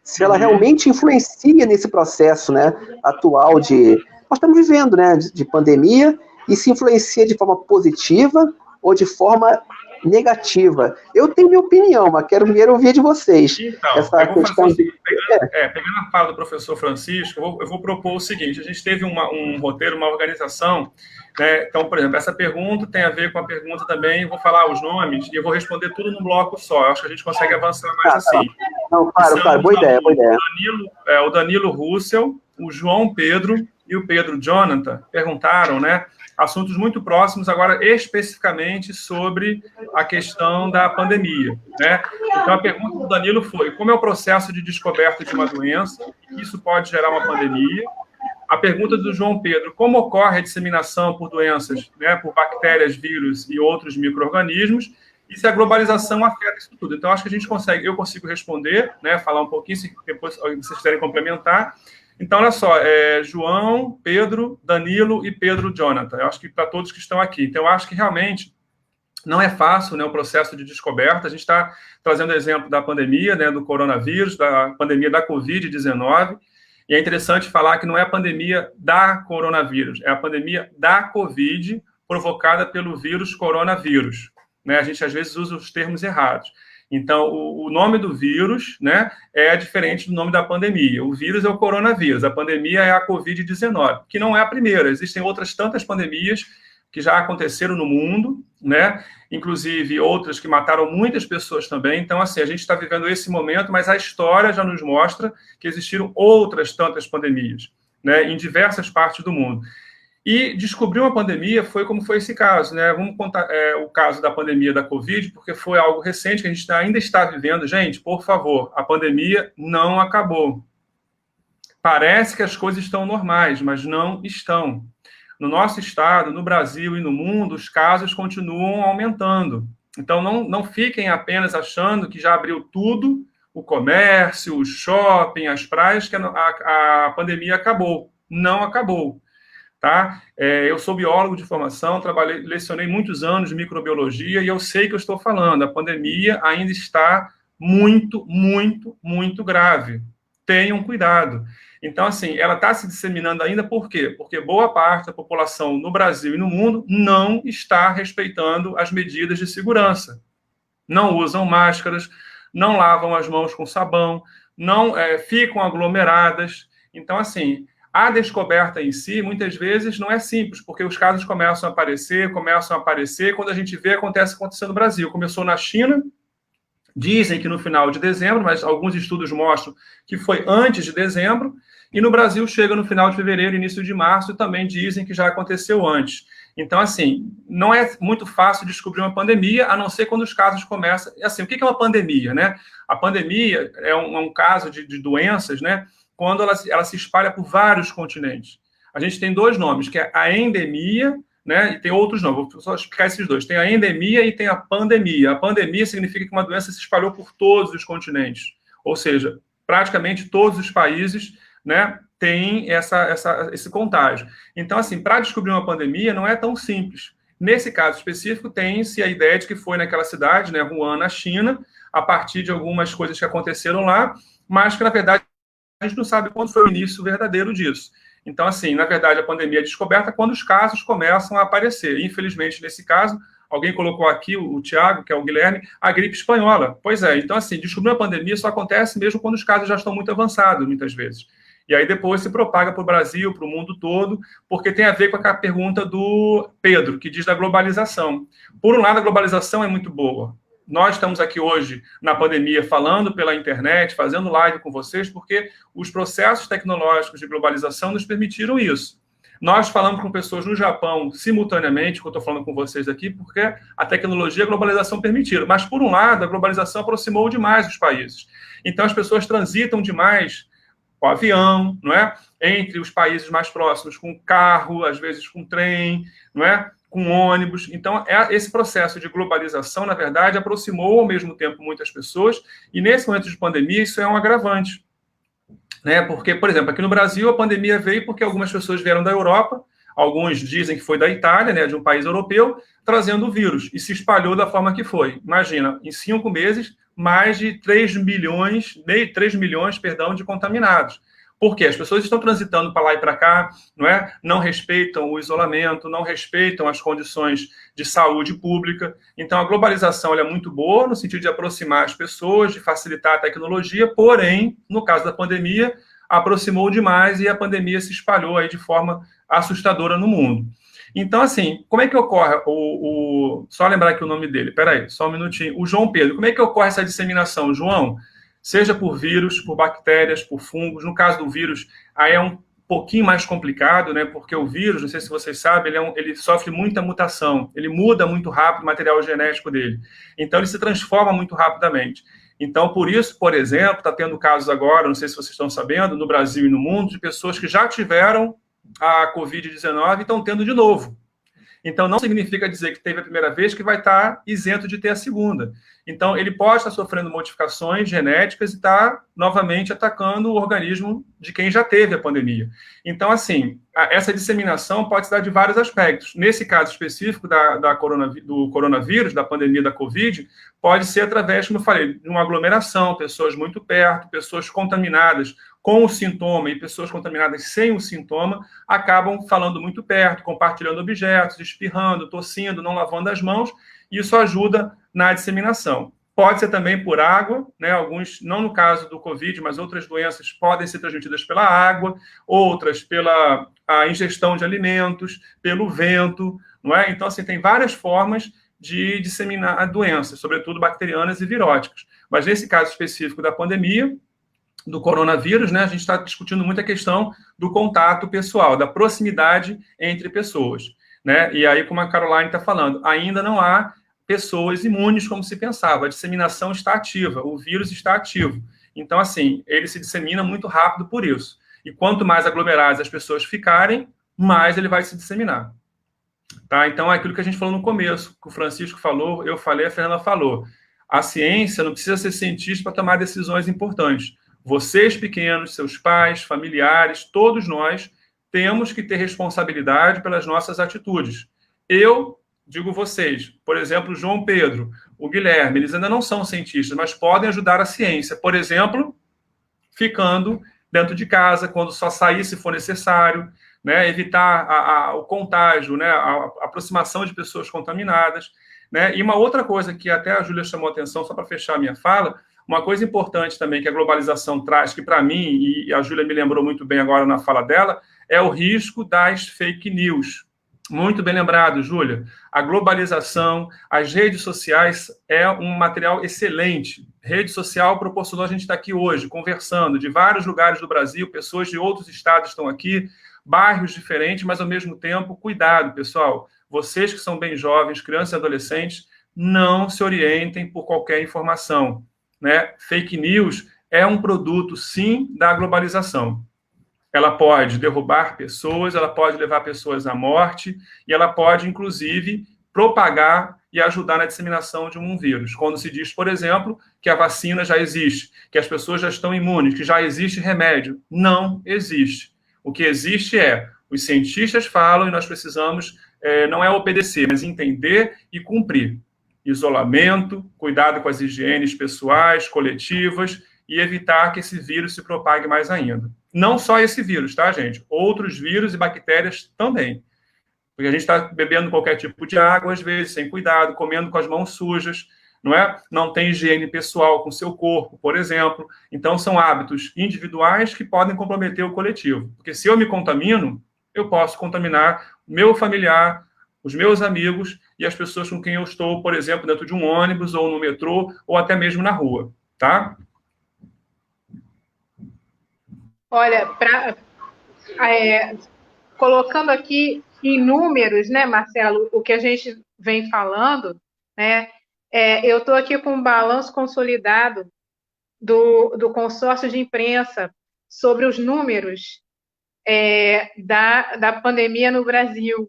Se ela realmente influencia nesse processo, né, atual nós estamos vivendo, né, de pandemia, e se influencia de forma positiva ou de forma negativa. Eu tenho minha opinião, mas quero primeiro ouvir de vocês. Então, essa eu vou questão fazer o seguinte, pegando a fala do professor Francisco, eu vou propor o seguinte, a gente teve um roteiro, uma organização, né? Então, por exemplo, essa pergunta tem a ver com a pergunta também, eu vou falar os nomes e eu vou responder tudo num bloco só. Eu acho que a gente consegue avançar mais assim. Não, claro, boa ideia. O Danilo Russell, o João Pedro, e o Pedro Jonathan perguntaram, né, assuntos muito próximos, agora especificamente sobre a questão da pandemia, né? Então, a pergunta do Danilo foi: como é o processo de descoberta de uma doença? Isso pode gerar uma pandemia. A pergunta do João Pedro: como ocorre a disseminação por doenças, né, por bactérias, vírus e outros micro-organismos? E se a globalização afeta isso tudo? Então, acho que a gente consegue, eu consigo responder, né, falar um pouquinho, se depois vocês quiserem complementar. Então, olha só, João, Pedro, Danilo e Pedro Jonathan. Eu acho que para todos que estão aqui. Então, eu acho que realmente não é fácil, né, o processo de descoberta. A gente está trazendo exemplo da pandemia, né, do coronavírus, da pandemia da Covid-19. E é interessante falar que não é a pandemia da coronavírus, é a pandemia da Covid provocada pelo vírus coronavírus. Né? A gente, às vezes, usa os termos errados. Então, o nome do vírus, né, é diferente do nome da pandemia. O vírus é o coronavírus, a pandemia é a Covid-19, que não é a primeira. Existem outras tantas pandemias que já aconteceram no mundo, né? Inclusive outras que mataram muitas pessoas também. Então, assim, a gente está vivendo esse momento, mas a história já nos mostra que existiram outras tantas pandemias, né, em diversas partes do mundo. E descobrir uma pandemia foi como foi esse caso, né? Vamos contar o caso da pandemia da Covid, porque foi algo recente que a gente ainda está vivendo. Gente, por favor, a pandemia não acabou. Parece que as coisas estão normais, mas não estão. No nosso estado, no Brasil e no mundo, os casos continuam aumentando. Então, não fiquem apenas achando que já abriu tudo, o comércio, o shopping, as praias, que a pandemia acabou. Não acabou. Tá? Eu sou biólogo de formação, lecionei muitos anos de microbiologia e eu sei que eu estou falando. A pandemia ainda está muito, muito, muito grave. Tenham cuidado. Então, assim, ela está se disseminando ainda por quê? Porque boa parte da população no Brasil e no mundo não está respeitando as medidas de segurança. Não usam máscaras, não lavam as mãos com sabão, não ficam aglomeradas. Então, assim, a descoberta em si, muitas vezes, não é simples, porque os casos começam a aparecer, quando a gente vê, acontece no Brasil. Começou na China, dizem que no final de dezembro, mas alguns estudos mostram que foi antes de dezembro, e no Brasil chega no final de fevereiro, início de março, e também dizem que já aconteceu antes. Então, assim, não é muito fácil descobrir uma pandemia, a não ser quando os casos começam. Assim, o que é uma pandemia, né? A pandemia é um caso de doenças, né, quando ela se espalha por vários continentes. A gente tem dois nomes, que é a endemia, né, e tem outros nomes, vou só explicar esses dois. Tem a endemia e tem a pandemia. A pandemia significa que uma doença se espalhou por todos os continentes, ou seja, praticamente todos os países, né, têm esse contágio. Então, assim, para descobrir uma pandemia não é tão simples. Nesse caso específico, tem-se a ideia de que foi naquela cidade, né, Wuhan, na China, a partir de algumas coisas que aconteceram lá, mas que, na verdade, a gente não sabe quando foi o início verdadeiro disso. Então, assim, na verdade, a pandemia é descoberta quando os casos começam a aparecer. Infelizmente, nesse caso, alguém colocou aqui, o Tiago, que é o Guilherme, a gripe espanhola. Pois é, então, assim, descobrir uma pandemia só acontece mesmo quando os casos já estão muito avançados, muitas vezes. E aí depois se propaga para o Brasil, para o mundo todo, porque tem a ver com aquela pergunta do Pedro, que diz da globalização. Por um lado, a globalização é muito boa. Nós estamos aqui hoje, na pandemia, falando pela internet, fazendo live com vocês, porque os processos tecnológicos de globalização nos permitiram isso. Nós falamos com pessoas no Japão simultaneamente, que eu estou falando com vocês aqui, porque a tecnologia e a globalização permitiram. Mas, por um lado, a globalização aproximou demais os países. Então, as pessoas transitam demais com avião, não é? Entre os países mais próximos, com carro, às vezes com trem, não é? Com ônibus. Então, esse processo de globalização, na verdade, aproximou ao mesmo tempo muitas pessoas, e nesse momento de pandemia isso é um agravante. Né? Porque, por exemplo, aqui no Brasil a pandemia veio porque algumas pessoas vieram da Europa, alguns dizem que foi da Itália, né, de um país europeu, trazendo o vírus, e se espalhou da forma que foi. Imagina, em 5 meses, mais de 3 milhões, de contaminados. Por quê? As pessoas estão transitando para lá e para cá, não respeitam o isolamento, não respeitam as condições de saúde pública. Então, a globalização é muito boa no sentido de aproximar as pessoas, de facilitar a tecnologia, porém, no caso da pandemia, aproximou demais e a pandemia se espalhou aí de forma assustadora no mundo. Então, assim, como é que ocorre só lembrar aqui o nome dele, peraí, só um minutinho. O João Pedro, como é que ocorre essa disseminação, João? Seja por vírus, por bactérias, por fungos. No caso do vírus, aí é um pouquinho mais complicado, né? Porque o vírus, não sei se vocês sabem, ele sofre muita mutação, ele muda muito rápido o material genético dele. Então, ele se transforma muito rapidamente. Então, por isso, por exemplo, está tendo casos agora, não sei se vocês estão sabendo, no Brasil e no mundo, de pessoas que já tiveram a Covid-19 e estão tendo de novo. Então, não significa dizer que teve a primeira vez que vai estar isento de ter a segunda. Então, ele pode estar sofrendo modificações genéticas e estar novamente atacando o organismo de quem já teve a pandemia. Então, assim, essa disseminação pode se dar de vários aspectos. Nesse caso específico do coronavírus, da pandemia da Covid, pode ser através, como eu falei, de uma aglomeração, pessoas muito perto, pessoas contaminadas com o sintoma e pessoas contaminadas sem o sintoma acabam falando muito perto, compartilhando objetos, espirrando, tossindo, não lavando as mãos, e isso ajuda na disseminação. Pode ser também por água, né? Alguns, não no caso do Covid, mas outras doenças podem ser transmitidas pela água, outras pela a ingestão de alimentos, pelo vento, não é? Então, assim, tem várias formas de disseminar doenças, sobretudo bacterianas e viróticas. Mas nesse caso específico da pandemia, do coronavírus, né, a gente está discutindo muito a questão do contato pessoal, da proximidade entre pessoas, né? E aí, como a Caroline está falando, ainda não há pessoas imunes como se pensava. A disseminação está ativa, o vírus está ativo. Então, assim, ele se dissemina muito rápido por isso. E quanto mais aglomeradas as pessoas ficarem, mais ele vai se disseminar. Tá? Então, é aquilo que a gente falou no começo, que o Francisco falou, eu falei, a Fernanda falou. A ciência não precisa ser cientista para tomar decisões importantes. Vocês pequenos, seus pais, familiares, todos nós temos que ter responsabilidade pelas nossas atitudes. Eu digo vocês, por exemplo, João Pedro, o Guilherme, eles ainda não são cientistas, mas podem ajudar a ciência. Por exemplo, ficando dentro de casa, quando só sair se for necessário, né? Evitar o contágio, né? A aproximação de pessoas contaminadas. Né? E uma outra coisa que até a Júlia chamou a atenção, só para fechar a minha fala, uma coisa importante também que a globalização traz, que para mim, e a Júlia me lembrou muito bem agora na fala dela, é o risco das fake news. Muito bem lembrado, Júlia. A globalização, as redes sociais é um material excelente. Rede social proporcionou a gente estar aqui hoje, conversando, de vários lugares do Brasil, pessoas de outros estados estão aqui, bairros diferentes, mas ao mesmo tempo, cuidado, pessoal. Vocês que são bem jovens, crianças e adolescentes, não se orientem por qualquer informação. Né? Fake news é um produto, sim, da globalização. Ela pode derrubar pessoas, ela pode levar pessoas à morte, e ela pode, inclusive, propagar e ajudar na disseminação de um vírus. Quando se diz, por exemplo, que a vacina já existe, que as pessoas já estão imunes, que já existe remédio. Não existe. O que existe é, os cientistas falam e nós precisamos, não é obedecer, mas entender e cumprir. Isolamento, cuidado com as higienes pessoais, coletivas, e evitar que esse vírus se propague mais ainda. Não só esse vírus, tá, gente? Outros vírus e bactérias também. Porque a gente está bebendo qualquer tipo de água, às vezes, sem cuidado, comendo com as mãos sujas, não é? Não tem higiene pessoal com o seu corpo, por exemplo. Então, são hábitos individuais que podem comprometer o coletivo. Porque se eu me contamino, eu posso contaminar meu familiar, os meus amigos e as pessoas com quem eu estou, por exemplo, dentro de um ônibus ou no metrô ou até mesmo na rua, tá? Olha, colocando aqui em números, né, Marcelo, o que a gente vem falando, né, eu estou aqui com um balanço consolidado do consórcio de imprensa sobre os números da pandemia no Brasil.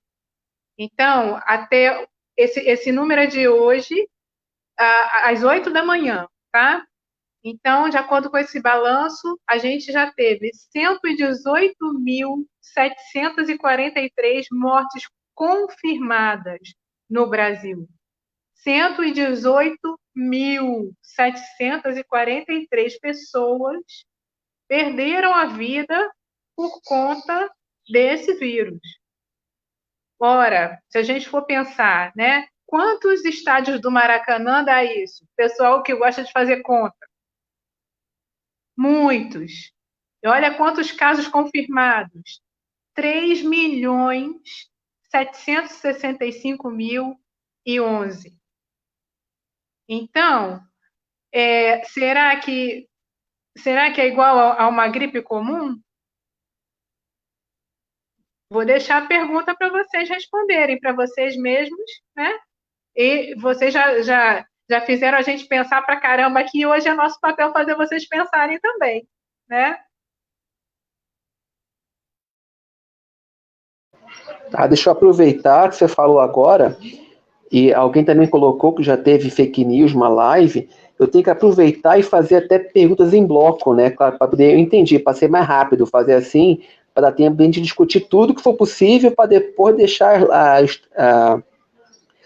Então, até esse número é de hoje, às 8 da manhã, tá? Então, de acordo com esse balanço, a gente já teve 118.743 mortes confirmadas no Brasil. 118.743 pessoas perderam a vida por conta desse vírus. Ora, se a gente for pensar, né? Quantos estádios do Maracanã dá isso? Pessoal que gosta de fazer conta. Muitos. E olha quantos casos confirmados. 3.765.011. Então, será que é igual a uma gripe comum? vou deixar a pergunta para vocês responderem, para vocês mesmos, né? E vocês já fizeram a gente pensar pra caramba aqui, hoje é nosso papel fazer vocês pensarem também, né? Tá, deixa eu aproveitar que você falou agora, e alguém também colocou que já teve fake news, uma live. Eu tenho que aproveitar e fazer até perguntas em bloco, né? Para poder, eu entendi, para ser mais rápido, fazer assim, para dar tempo de a gente discutir tudo que for possível, para depois deixar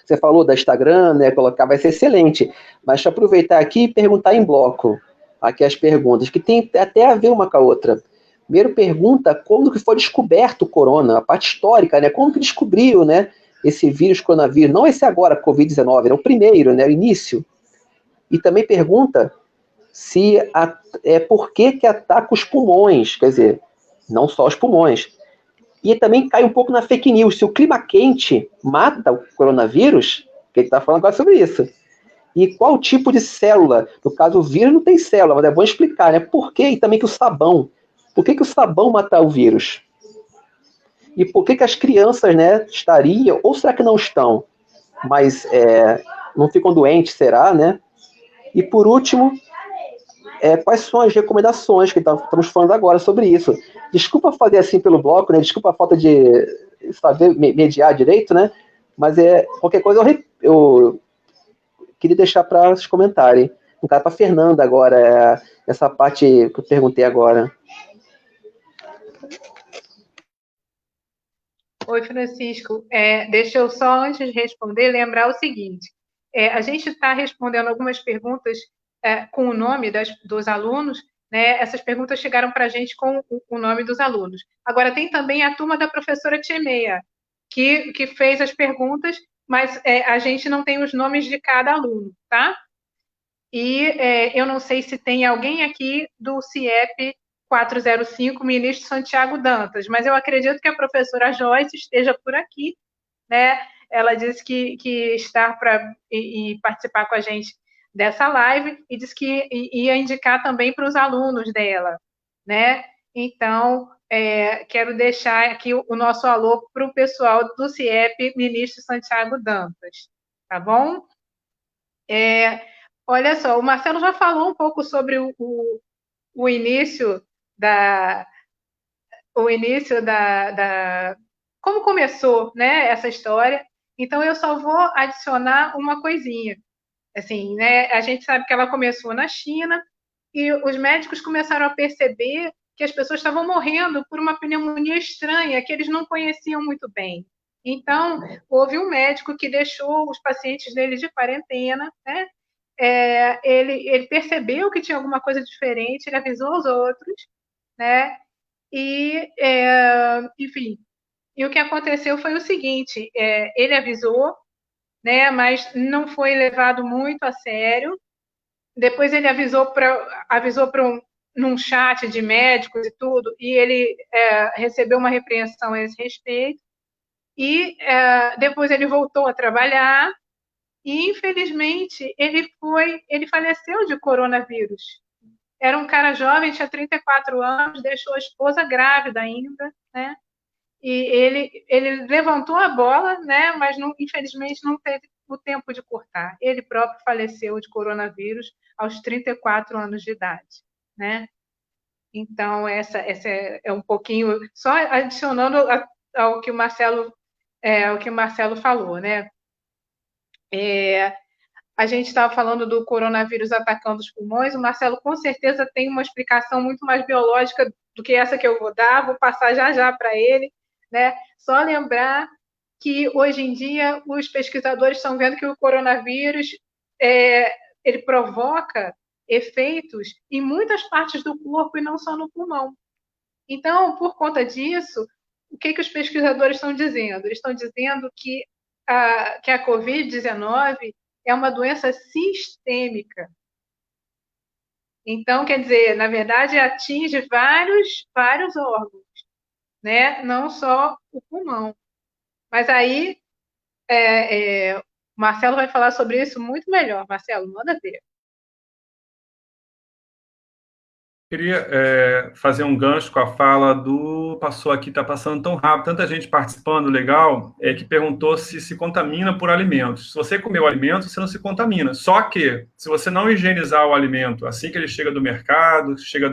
você falou da Instagram, né? Colocar, vai ser excelente. Mas deixa eu aproveitar aqui e perguntar em bloco. Aqui as perguntas, que tem até a ver uma com a outra. Primeiro pergunta, como que foi descoberto o corona? A parte histórica, né? Como que descobriu, né? Esse vírus coronavírus, não esse agora, Covid-19, é o primeiro, né? O início. E também pergunta se por que ataca os pulmões, quer dizer, não só os pulmões. E também cai um pouco na fake news. Se o clima quente mata o coronavírus, que ele está falando agora sobre isso. E qual tipo de célula? No caso, o vírus não tem célula, mas é bom explicar, né? Por quê? E também que o sabão. Por que o sabão mata o vírus? E por que as crianças, né, estariam, ou será que não estão, mas não ficam doentes, será, né? E por último, quais são as recomendações que estamos falando agora sobre isso? Desculpa fazer assim pelo bloco, né? Desculpa a falta de saber mediar direito, né? Mas qualquer coisa eu queria deixar para vocês comentarem. No caso, para a Fernanda agora, essa parte que eu perguntei agora. Oi, Francisco. Deixa eu só, antes de responder, lembrar o seguinte: a gente está respondendo algumas perguntas com o nome dos alunos, né? Essas perguntas chegaram para a gente com o nome dos alunos. Agora, tem também a turma da professora Tchemeia, que fez as perguntas, mas a gente não tem os nomes de cada aluno, tá? E eu não sei se tem alguém aqui do CIEP 405, ministro Santiago Dantas, mas eu acredito que a professora Joyce esteja por aqui, né? Ela disse que está para participar com a gente dessa live e disse que ia indicar também para os alunos dela, né? Então, quero deixar aqui o nosso alô para o pessoal do CIEP, ministro Santiago Dantas, tá bom? Olha só, o Marcelo já falou um pouco sobre o início da, como começou, né, essa história. Então, eu só vou adicionar uma coisinha. Assim, né, a gente sabe que ela começou na China e os médicos começaram a perceber que as pessoas estavam morrendo por uma pneumonia estranha que eles não conheciam muito bem. Então, houve um médico que deixou os pacientes dele de quarentena, né? Ele percebeu que tinha alguma coisa diferente, ele avisou os outros, né? E, enfim, e o que aconteceu foi o seguinte: ele avisou, né? Mas não foi levado muito a sério. Depois ele avisou para num chat de médicos e tudo, e ele recebeu uma repreensão a esse respeito. E depois ele voltou a trabalhar e, infelizmente, ele faleceu de coronavírus. Era um cara jovem, tinha 34 anos, deixou a esposa grávida ainda, né? E ele levantou a bola, né? Mas não, infelizmente não teve o tempo de cortar. Ele próprio faleceu de coronavírus aos 34 anos de idade, né? Então, essa é um pouquinho, só adicionando ao que o Marcelo falou, né? A gente estava falando do coronavírus atacando os pulmões, o Marcelo com certeza tem uma explicação muito mais biológica do que essa que eu vou dar, vou passar já já para ele, né? Só lembrar que hoje em dia os pesquisadores estão vendo que o coronavírus ele provoca efeitos em muitas partes do corpo e não só no pulmão. Então, por conta disso, o que os pesquisadores estão dizendo? Eles estão dizendo que a Covid-19 é uma doença sistêmica. Então, quer dizer, na verdade, atinge vários órgãos, né? Não só o pulmão. Mas aí, o Marcelo vai falar sobre isso muito melhor. Marcelo, manda ver. Queria fazer um gancho com a fala do... Passou aqui, está passando tão rápido, tanta gente participando, legal, que perguntou se contamina por alimentos. Se você comer o alimento, você não se contamina. Só que, se você não higienizar o alimento assim que ele chega do mercado, chega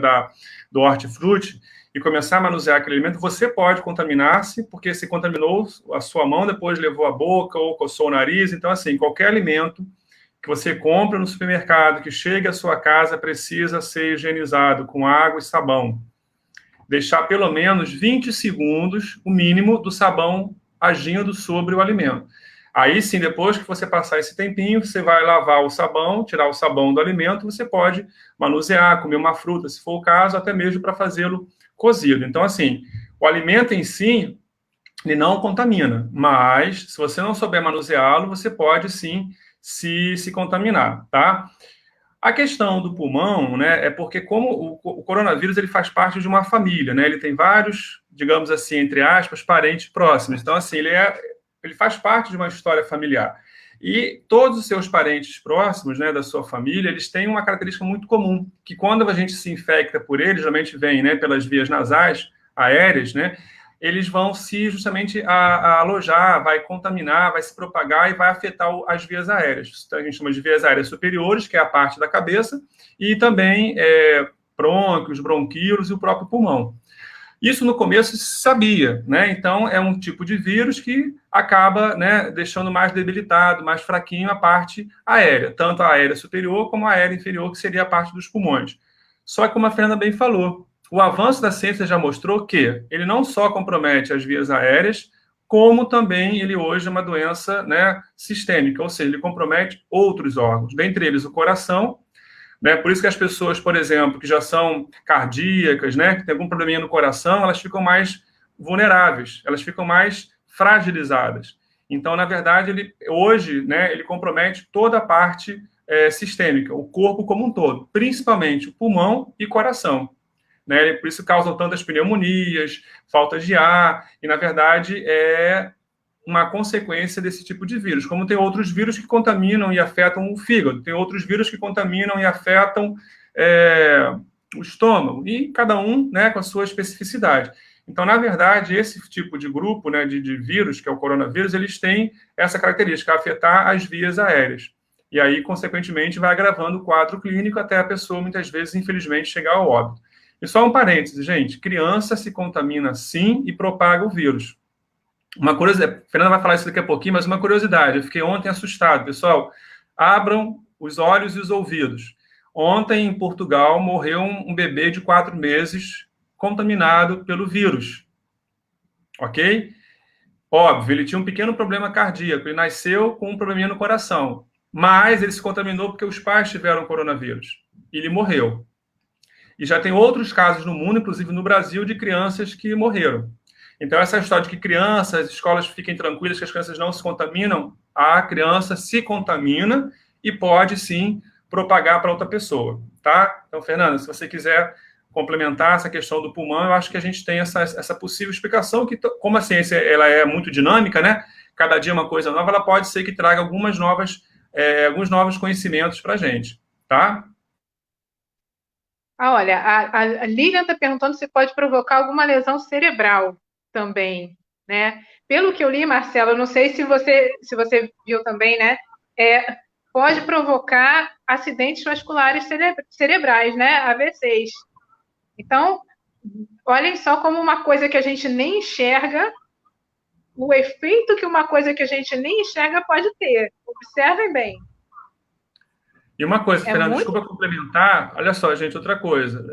do hortifruti, e começar a manusear aquele alimento, você pode contaminar-se, porque se contaminou a sua mão, depois levou a boca ou coçou o nariz. Então, assim, qualquer alimento que você compra no supermercado, que chega à sua casa, precisa ser higienizado com água e sabão. Deixar pelo menos 20 segundos, o mínimo, do sabão agindo sobre o alimento. Aí sim, depois que você passar esse tempinho, você vai lavar o sabão, tirar o sabão do alimento, você pode manusear, comer uma fruta, se for o caso, até mesmo para fazê-lo cozido. Então, assim, o alimento em si, ele não contamina, mas se você não souber manuseá-lo, você pode sim se contaminar, tá? A questão do pulmão, né, é porque como o coronavírus ele faz parte de uma família, né, ele tem vários, digamos assim, entre aspas, parentes próximos. Então, assim, ele faz parte de uma história familiar. E todos os seus parentes próximos, né, da sua família, eles têm uma característica muito comum, que quando a gente se infecta por eles, geralmente vem, né, pelas vias nasais, aéreas, né, eles vão se justamente a alojar, vai contaminar, vai se propagar e vai afetar as vias aéreas. Então, a gente chama de vias aéreas superiores, que é a parte da cabeça, e também brônquios, bronquíolos e o próprio pulmão. Isso no começo se sabia, né? Então, é um tipo de vírus que acaba, né, deixando mais debilitado, mais fraquinho a parte aérea, tanto a aérea superior como a aérea inferior, que seria a parte dos pulmões. Só que, como a Fernanda bem falou, o avanço da ciência já mostrou que ele não só compromete as vias aéreas, como também ele hoje é uma doença, né, sistêmica, ou seja, ele compromete outros órgãos, dentre eles o coração, né? Por isso que as pessoas, por exemplo, que já são cardíacas, né, que tem algum probleminha no coração, elas ficam mais vulneráveis, elas ficam mais fragilizadas. Então, na verdade, hoje, né, ele compromete toda a parte sistêmica, o corpo como um todo, principalmente o pulmão e coração. Né? Por isso causam tantas pneumonias, faltas de ar, e na verdade é uma consequência desse tipo de vírus. Como tem outros vírus que contaminam e afetam o fígado, tem outros vírus que contaminam e afetam o estômago, e cada um, né, com a sua especificidade. Então, na verdade, esse tipo de grupo, né, de vírus, que é o coronavírus, eles têm essa característica, afetar as vias aéreas. E aí, consequentemente, vai agravando o quadro clínico até a pessoa, muitas vezes, infelizmente, chegar ao óbito. E só um parêntese, gente, criança se contamina sim e propaga o vírus. Uma curiosidade, a Fernanda vai falar isso daqui a pouquinho, mas uma curiosidade, eu fiquei ontem assustado, pessoal, abram os olhos e os ouvidos. Ontem, em Portugal, morreu um bebê de 4 meses contaminado pelo vírus, ok? Óbvio, ele tinha um pequeno problema cardíaco, ele nasceu com um probleminha no coração, mas ele se contaminou porque os pais tiveram coronavírus, e ele morreu. E já tem outros casos no mundo, inclusive no Brasil, de crianças que morreram. Então, essa história de que crianças, escolas fiquem tranquilas, que as crianças não se contaminam, a criança se contamina e pode, sim, propagar para outra pessoa, tá? Então, Fernanda, se você quiser complementar essa questão do pulmão, eu acho que a gente tem essa possível explicação, que como a ciência ela é muito dinâmica, né? Cada dia uma coisa nova, ela pode ser que traga alguns novos conhecimentos para a gente, tá? Olha, a Lilian está perguntando se pode provocar alguma lesão cerebral também, né? Pelo que eu li, Marcelo, eu não sei se você viu também, né? Pode provocar acidentes vasculares cerebrais, né? AVCs. Então, olhem só como uma coisa que a gente nem enxerga, o efeito que uma coisa que a gente nem enxerga pode ter. Observem bem. E uma coisa, Fernanda, desculpa complementar, olha só, gente, outra coisa.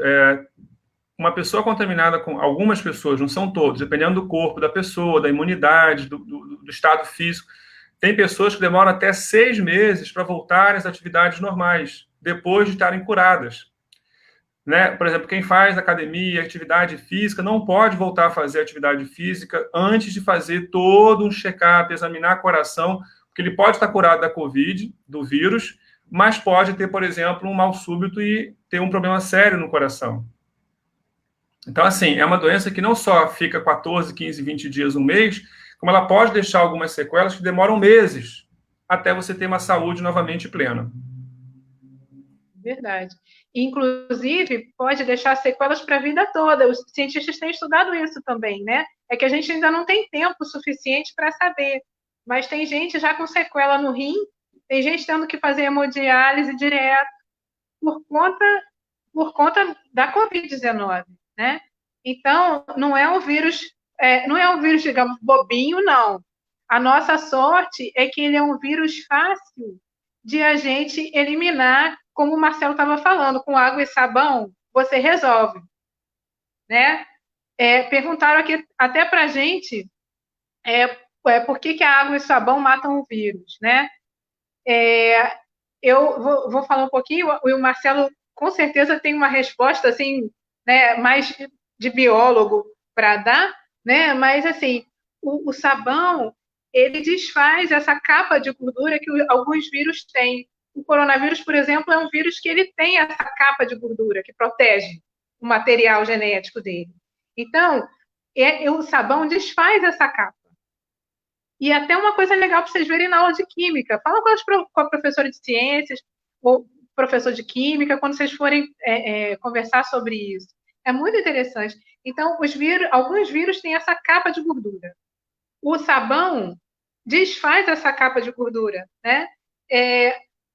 Uma pessoa contaminada com algumas pessoas, não são todos, dependendo do corpo da pessoa, da imunidade, do estado físico, tem pessoas que demoram até 6 meses para voltarem às atividades normais, depois de estarem curadas. Né? Por exemplo, quem faz academia, atividade física, não pode voltar a fazer atividade física antes de fazer todo um check-up, examinar o coração, porque ele pode estar curado da Covid, do vírus, mas pode ter, por exemplo, um mal súbito e ter um problema sério no coração. Então, assim, é uma doença que não só fica 14, 15, 20 dias, um mês, como ela pode deixar algumas sequelas que demoram meses até você ter uma saúde novamente plena. Verdade. Inclusive, pode deixar sequelas para a vida toda. Os cientistas têm estudado isso também, né? É que a gente ainda não tem tempo suficiente para saber. Mas tem gente já com sequela no rim, tem gente tendo que fazer hemodiálise direto por conta da Covid-19, né? Então, não é um vírus, digamos, bobinho, não. A nossa sorte é que ele é um vírus fácil de a gente eliminar, como o Marcelo estava falando, com água e sabão, você resolve, né? Perguntaram aqui até para a gente por que a água e o sabão matam o vírus, né? Eu vou falar um pouquinho, o Marcelo com certeza tem uma resposta assim, né, mais de biólogo para dar, né? Mas assim, o sabão ele desfaz essa capa de gordura que alguns vírus têm. O coronavírus, por exemplo, é um vírus que ele tem essa capa de gordura que protege o material genético dele. Então, o sabão desfaz essa capa. E até uma coisa legal para vocês verem na aula de química. Fala com a professora de ciências ou professor de química quando vocês forem conversar sobre isso. É muito interessante. Então, alguns vírus têm essa capa de gordura. O sabão desfaz essa capa de gordura, né?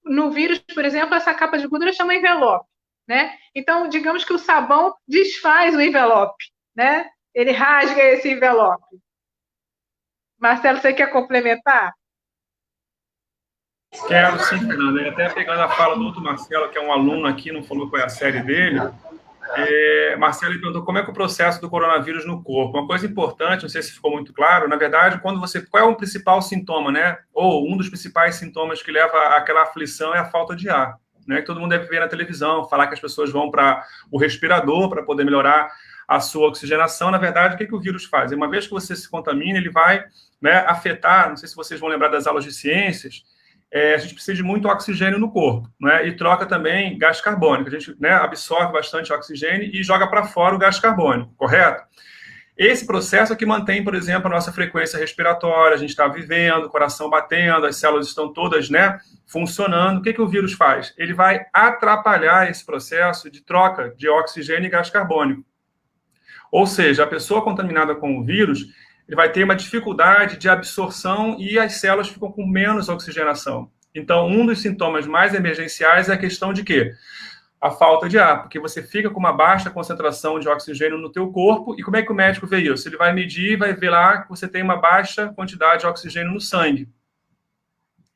No vírus, por exemplo, essa capa de gordura chama envelope, né? Então, digamos que o sabão desfaz o envelope, né? Ele rasga esse envelope. Marcelo, você quer complementar? Quero sim, Fernanda. E até pegando a fala do outro Marcelo, que é um aluno aqui, não falou qual é a série dele. Marcelo perguntou como é que o processo do coronavírus no corpo. Uma coisa importante, não sei se ficou muito claro, na verdade, qual é o principal sintoma, né? Ou um dos principais sintomas que leva àquela aflição é a falta de ar, né? Que todo mundo deve ver na televisão, falar que as pessoas vão para o respirador para poder melhorar a sua oxigenação. Na verdade, o que o vírus faz? Uma vez que você se contamina, ele vai, né, afetar, não sei se vocês vão lembrar das aulas de ciências, a gente precisa de muito oxigênio no corpo, né? E troca também gás carbônico. A gente, né, absorve bastante oxigênio e joga para fora o gás carbônico, correto? Esse processo é que mantém, por exemplo, a nossa frequência respiratória, a gente está vivendo, o coração batendo, as células estão todas, né, funcionando. O que o vírus faz? Ele vai atrapalhar esse processo de troca de oxigênio e gás carbônico. Ou seja, a pessoa contaminada com o vírus, ele vai ter uma dificuldade de absorção e as células ficam com menos oxigenação. Então, um dos sintomas mais emergenciais é a questão de quê? A falta de ar, porque você fica com uma baixa concentração de oxigênio no teu corpo, e como é que o médico vê isso? Ele vai medir e vai ver lá que você tem uma baixa quantidade de oxigênio no sangue.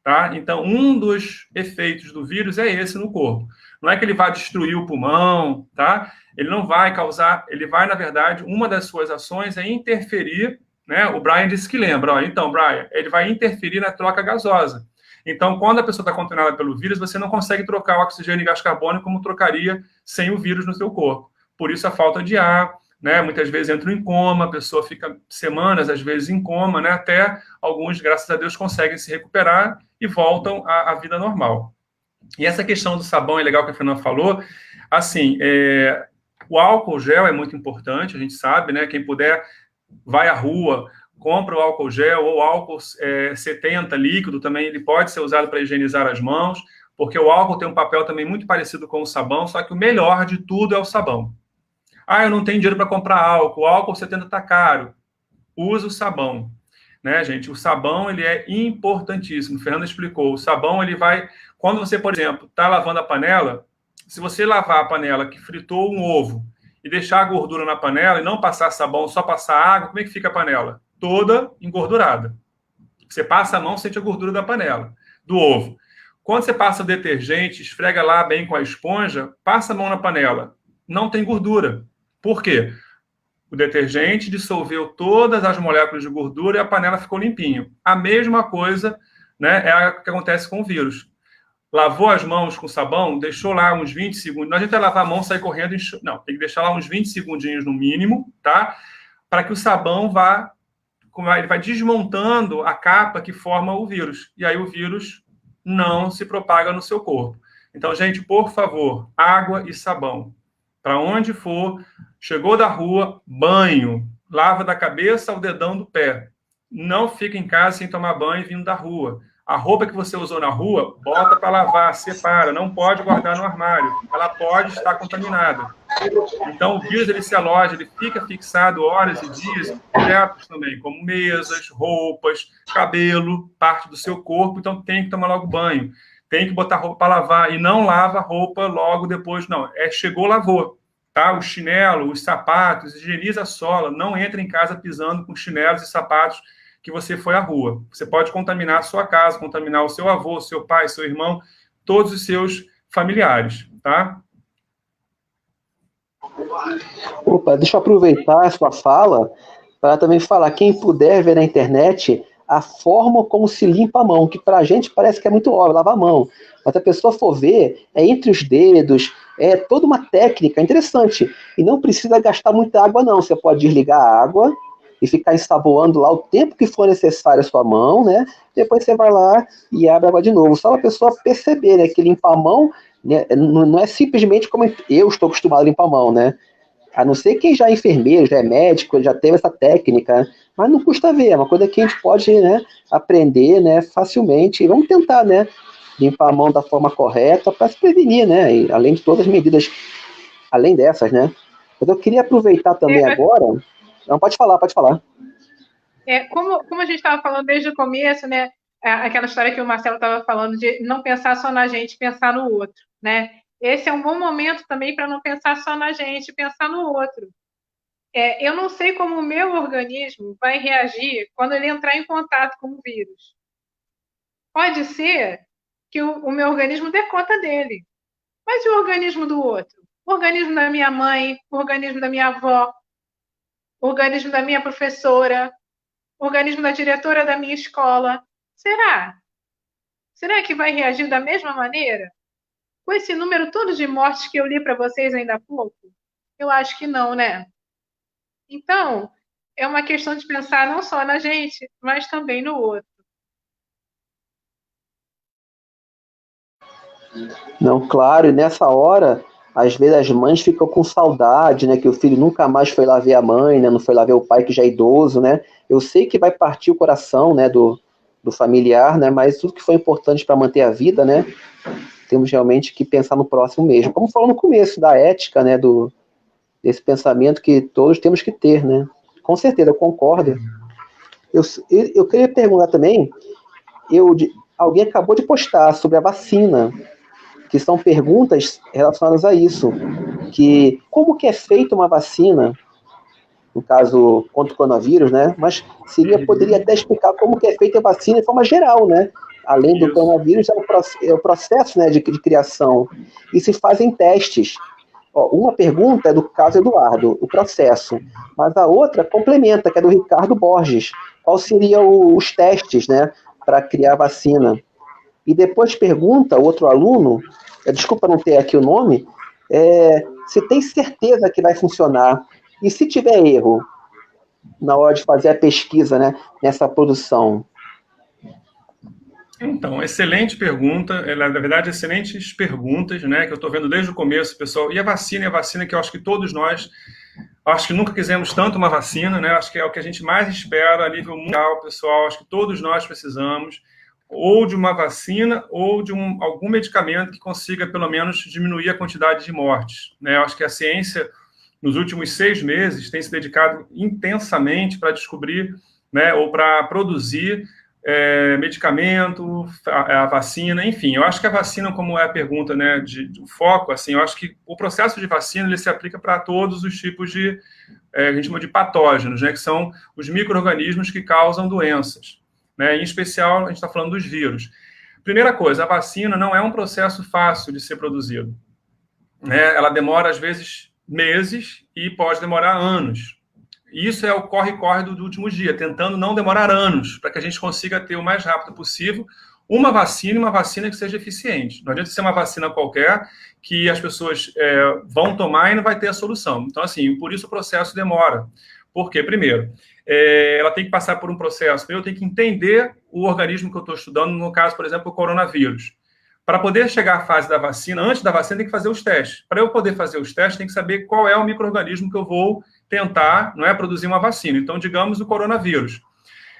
Tá? Então, um dos efeitos do vírus é esse no corpo. Não é que ele vai destruir o pulmão, tá? Ele não vai causar, ele vai, na verdade, uma das suas ações é interferir, né? O Brian disse que lembra, então, Brian, ele vai interferir na troca gasosa. Então, quando a pessoa está contaminada pelo vírus, você não consegue trocar o oxigênio e gás carbônico como trocaria sem o vírus no seu corpo. Por isso, a falta de ar, né? Muitas vezes entra em coma, a pessoa fica semanas, às vezes, em coma, né? Até alguns, graças a Deus, conseguem se recuperar e voltam à vida normal. E essa questão do sabão é legal que a Fernanda falou. Assim, o álcool gel é muito importante, a gente sabe, né? Quem puder, vai à rua, compra o álcool gel ou álcool 70 líquido também, ele pode ser usado para higienizar as mãos, porque o álcool tem um papel também muito parecido com o sabão, só que o melhor de tudo é o sabão. Eu não tenho dinheiro para comprar álcool, o álcool 70 está caro. Usa o sabão, né, gente? O sabão, ele é importantíssimo. O Fernando explicou. O sabão, ele vai... Quando você, por exemplo, está lavando a panela, se você lavar a panela que fritou um ovo e deixar a gordura na panela e não passar sabão, só passar água, como é que fica a panela? Toda engordurada. Você passa a mão, sente a gordura da panela, do ovo. Quando você passa o detergente, esfrega lá bem com a esponja, passa a mão na panela, não tem gordura. Por quê? O detergente dissolveu todas as moléculas de gordura e a panela ficou limpinha. A mesma coisa, né, é o que acontece com o vírus. Lavou as mãos com sabão, deixou lá uns 20 segundos. Não adianta lavar a mão e sair correndo. Não, tem que deixar lá uns 20 segundinhos no mínimo, tá? Para que o sabão ele vai desmontando a capa que forma o vírus. E aí o vírus não se propaga no seu corpo. Então, gente, por favor, água e sabão. Para onde for, chegou da rua, banho. Lava da cabeça ao dedão do pé. Não fica em casa sem tomar banho vindo da rua. A roupa que você usou na rua, bota para lavar, separa, não pode guardar no armário. Ela pode estar contaminada. Então, o vírus ele se aloja, ele fica fixado horas e dias em objetos também, como mesas, roupas, cabelo, parte do seu corpo. Então, tem que tomar logo banho. Tem que botar roupa para lavar e não lava a roupa logo depois, não. Chegou, lavou. Tá? O chinelo, os sapatos, higieniza a sola. Não entre em casa pisando com chinelos e sapatos que você foi à rua. Você pode contaminar a sua casa, contaminar o seu avô, seu pai, seu irmão, todos os seus familiares, tá? Opa, deixa eu aproveitar a sua fala para também falar, quem puder ver na internet a forma como se limpa a mão, que para a gente parece que é muito óbvio, lavar a mão. Mas a pessoa for ver, é entre os dedos, é toda uma técnica interessante. E não precisa gastar muita água, não. Você pode desligar a água e ficar ensaboando lá o tempo que for necessário a sua mão, né? Depois você vai lá e abre a água de novo. Só a pessoa perceber, né, que limpar a mão, né, não é simplesmente como eu estou acostumado a limpar a mão, né? A não ser quem já é enfermeiro, já é médico, já teve essa técnica, né? Mas não custa ver, é uma coisa que a gente pode, né, aprender, né, facilmente. E vamos tentar, né, limpar a mão da forma correta para se prevenir, né? E, além de todas as medidas, além dessas, né? Mas eu queria aproveitar também agora. Não, pode falar, pode falar. Como a gente estava falando desde o começo, né? Aquela história que o Marcelo estava falando de não pensar só na gente, pensar no outro, né? Esse é um bom momento também para não pensar só na gente, pensar no outro. Eu não sei como o meu organismo vai reagir quando ele entrar em contato com o vírus. Pode ser que o meu organismo dê conta dele. Mas e o organismo do outro? O organismo da minha mãe, o organismo da minha avó, o organismo da minha professora, o organismo da diretora da minha escola. Será? Será que vai reagir da mesma maneira? Com esse número todo de mortes que eu li para vocês ainda há pouco? Eu acho que não, né? Então, é uma questão de pensar não só na gente, mas também no outro. Não, claro, e nessa hora, às vezes as mães ficam com saudade, né? Que o filho nunca mais foi lá ver a mãe, né? Não foi lá ver o pai que já é idoso, né? Eu sei que vai partir o coração, né? Do familiar, né? Mas tudo que foi importante para manter a vida, né? Temos realmente que pensar no próximo mesmo. Como falou no começo, da ética, né? Desse pensamento que todos temos que ter, né? Com certeza, eu concordo. Eu queria perguntar também, alguém acabou de postar sobre a vacina, que são perguntas relacionadas a isso, que como que é feita uma vacina, no caso contra o coronavírus, né? Mas poderia até explicar como que é feita a vacina de forma geral, né? Além do coronavírus, é o processo, né, de criação. E se fazem testes. Uma pergunta é do caso Eduardo, o processo, mas a outra complementa, que é do Ricardo Borges. Qual seriam os testes, né, para criar a vacina? E depois pergunta o outro aluno, desculpa não ter aqui o nome, se tem certeza que vai funcionar. E se tiver erro na hora de fazer a pesquisa, né, nessa produção? Então, excelente pergunta, na verdade, excelentes perguntas, né, que eu estou vendo desde o começo, pessoal. E a vacina que eu acho que todos nós, acho que nunca quisemos tanto uma vacina, né, acho que é o que a gente mais espera a nível mundial, pessoal, acho que todos nós precisamos ou de uma vacina ou de algum medicamento que consiga, pelo menos, diminuir a quantidade de mortes, né. Eu acho que a ciência, nos últimos 6 meses, tem se dedicado intensamente para descobrir, né, ou para produzir medicamento, a vacina, enfim. Eu acho que a vacina, como é a pergunta, né, do foco, assim, eu acho que o processo de vacina ele se aplica para todos os tipos de, a gente chama de patógenos, né, que são os micro-organismos que causam doenças, né, em especial, a gente está falando dos vírus. Primeira coisa, a vacina não é um processo fácil de ser produzido, né, ela demora, às vezes, meses e pode demorar anos. Isso é o corre-corre do último dia, tentando não demorar anos, para que a gente consiga ter o mais rápido possível uma vacina que seja eficiente. Não adianta ser uma vacina qualquer que as pessoas vão tomar e não vai ter a solução. Então, assim, por isso o processo demora. Por quê? Primeiro, ela tem que passar por um processo. Eu tenho que entender o organismo que eu estou estudando, no caso, por exemplo, o coronavírus. Para poder chegar à fase da vacina, antes da vacina, tem que fazer os testes. Para eu poder fazer os testes, tem que saber qual é o micro-organismo que eu vou tentar, não é, produzir uma vacina. Então, digamos, o coronavírus.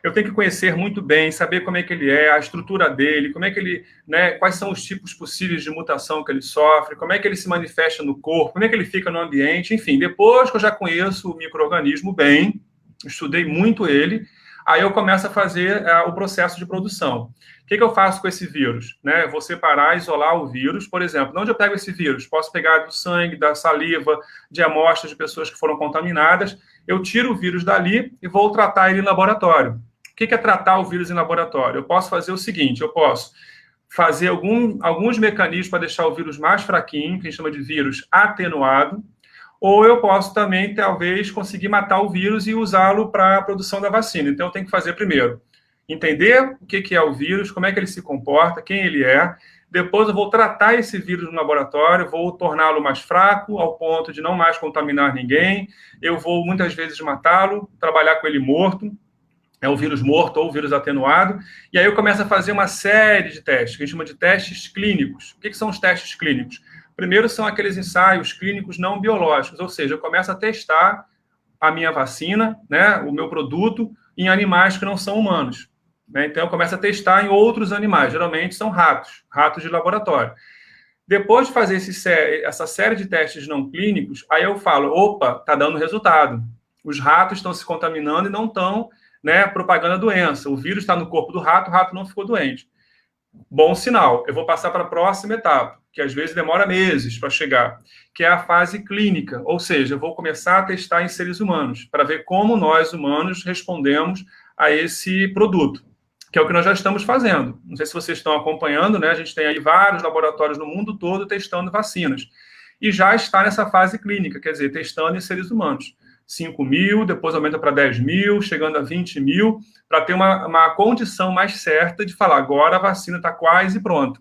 Eu tenho que conhecer muito bem, saber como é que ele é, a estrutura dele, como é que ele, né, quais são os tipos possíveis de mutação que ele sofre, como é que ele se manifesta no corpo, como é que ele fica no ambiente, enfim, depois que eu já conheço o micro-organismo bem, estudei muito ele, aí eu começo a fazer o processo de produção. O que eu faço com esse vírus? Né? Eu vou separar, isolar o vírus, por exemplo. De onde eu pego esse vírus? Posso pegar do sangue, da saliva, de amostras de pessoas que foram contaminadas. Eu tiro o vírus dali e vou tratar ele em laboratório. O que é tratar o vírus em laboratório? Eu posso fazer o seguinte, eu posso fazer alguns mecanismos para deixar o vírus mais fraquinho, que a gente chama de vírus atenuado, ou eu posso também, talvez, conseguir matar o vírus e usá-lo para a produção da vacina. Então, eu tenho que fazer primeiro entender o que é o vírus, como é que ele se comporta, quem ele é. Depois eu vou tratar esse vírus no laboratório, vou torná-lo mais fraco, ao ponto de não mais contaminar ninguém. Eu vou, muitas vezes, matá-lo, trabalhar com ele morto, é o vírus morto ou o vírus atenuado. E aí eu começo a fazer uma série de testes, que a gente chama de testes clínicos. O que são os testes clínicos? Primeiro são aqueles ensaios clínicos não biológicos, ou seja, eu começo a testar a minha vacina, né, o meu produto, em animais que não são humanos. Então, eu começo a testar em outros animais, geralmente são ratos de laboratório. Depois de fazer essa série de testes não clínicos, aí eu falo, opa, está dando resultado. Os ratos estão se contaminando e não estão, né, propagando a doença. O vírus está no corpo do rato, o rato não ficou doente. Bom sinal. Eu vou passar para a próxima etapa, que às vezes demora meses para chegar, que é a fase clínica, ou seja, eu vou começar a testar em seres humanos, para ver como nós, humanos, respondemos a esse produto, que é o que nós já estamos fazendo. Não sei se vocês estão acompanhando, né? A gente tem aí vários laboratórios no mundo todo testando vacinas. E já está nessa fase clínica, quer dizer, testando em seres humanos. 5 mil, depois aumenta para 10 mil, chegando a 20 mil, para ter uma condição mais certa de falar, agora a vacina está quase pronta.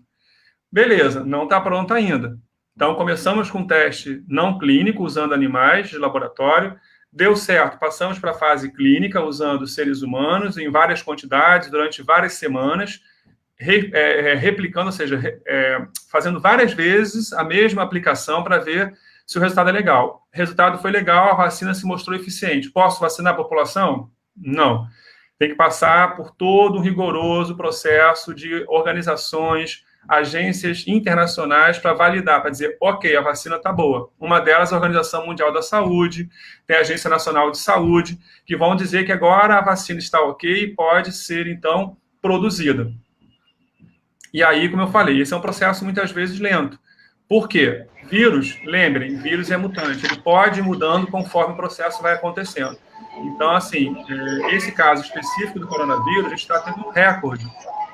Beleza, não está pronta ainda. Então, começamos com teste não clínico, usando animais de laboratório. Deu certo, passamos para a fase clínica, usando seres humanos em várias quantidades, durante várias semanas, replicando, ou seja, fazendo várias vezes a mesma aplicação para ver se o resultado é legal. O resultado foi legal, a vacina se mostrou eficiente. Posso vacinar a população? Não. Tem que passar por todo um rigoroso processo de organizações, agências internacionais para validar, para dizer, ok, a vacina está boa. Uma delas é a Organização Mundial da Saúde, tem a Agência Nacional de Saúde, que vão dizer que agora a vacina está ok e pode ser, então, produzida. E aí, como eu falei, esse é um processo muitas vezes lento. Por quê? Vírus, lembrem, vírus é mutante, ele pode ir mudando conforme o processo vai acontecendo. Então, assim, esse caso específico do coronavírus, a gente está tendo um recorde.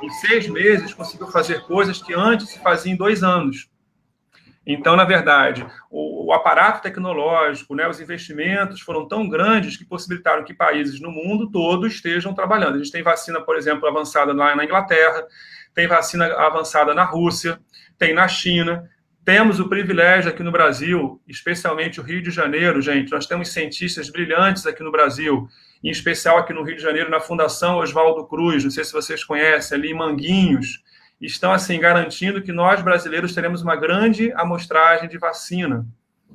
Em 6 meses, conseguiu fazer coisas que antes se fazia em 2 anos. Então, na verdade, o aparato tecnológico, né, os investimentos foram tão grandes que possibilitaram que países no mundo todo estejam trabalhando. A gente tem vacina, por exemplo, avançada lá na Inglaterra, tem vacina avançada na Rússia, tem na China. Temos o privilégio aqui no Brasil, especialmente o Rio de Janeiro, gente, nós temos cientistas brilhantes aqui no Brasil, em especial aqui no Rio de Janeiro, na Fundação Oswaldo Cruz, não sei se vocês conhecem, ali em Manguinhos, estão, assim, garantindo que nós, brasileiros, teremos uma grande amostragem de vacina.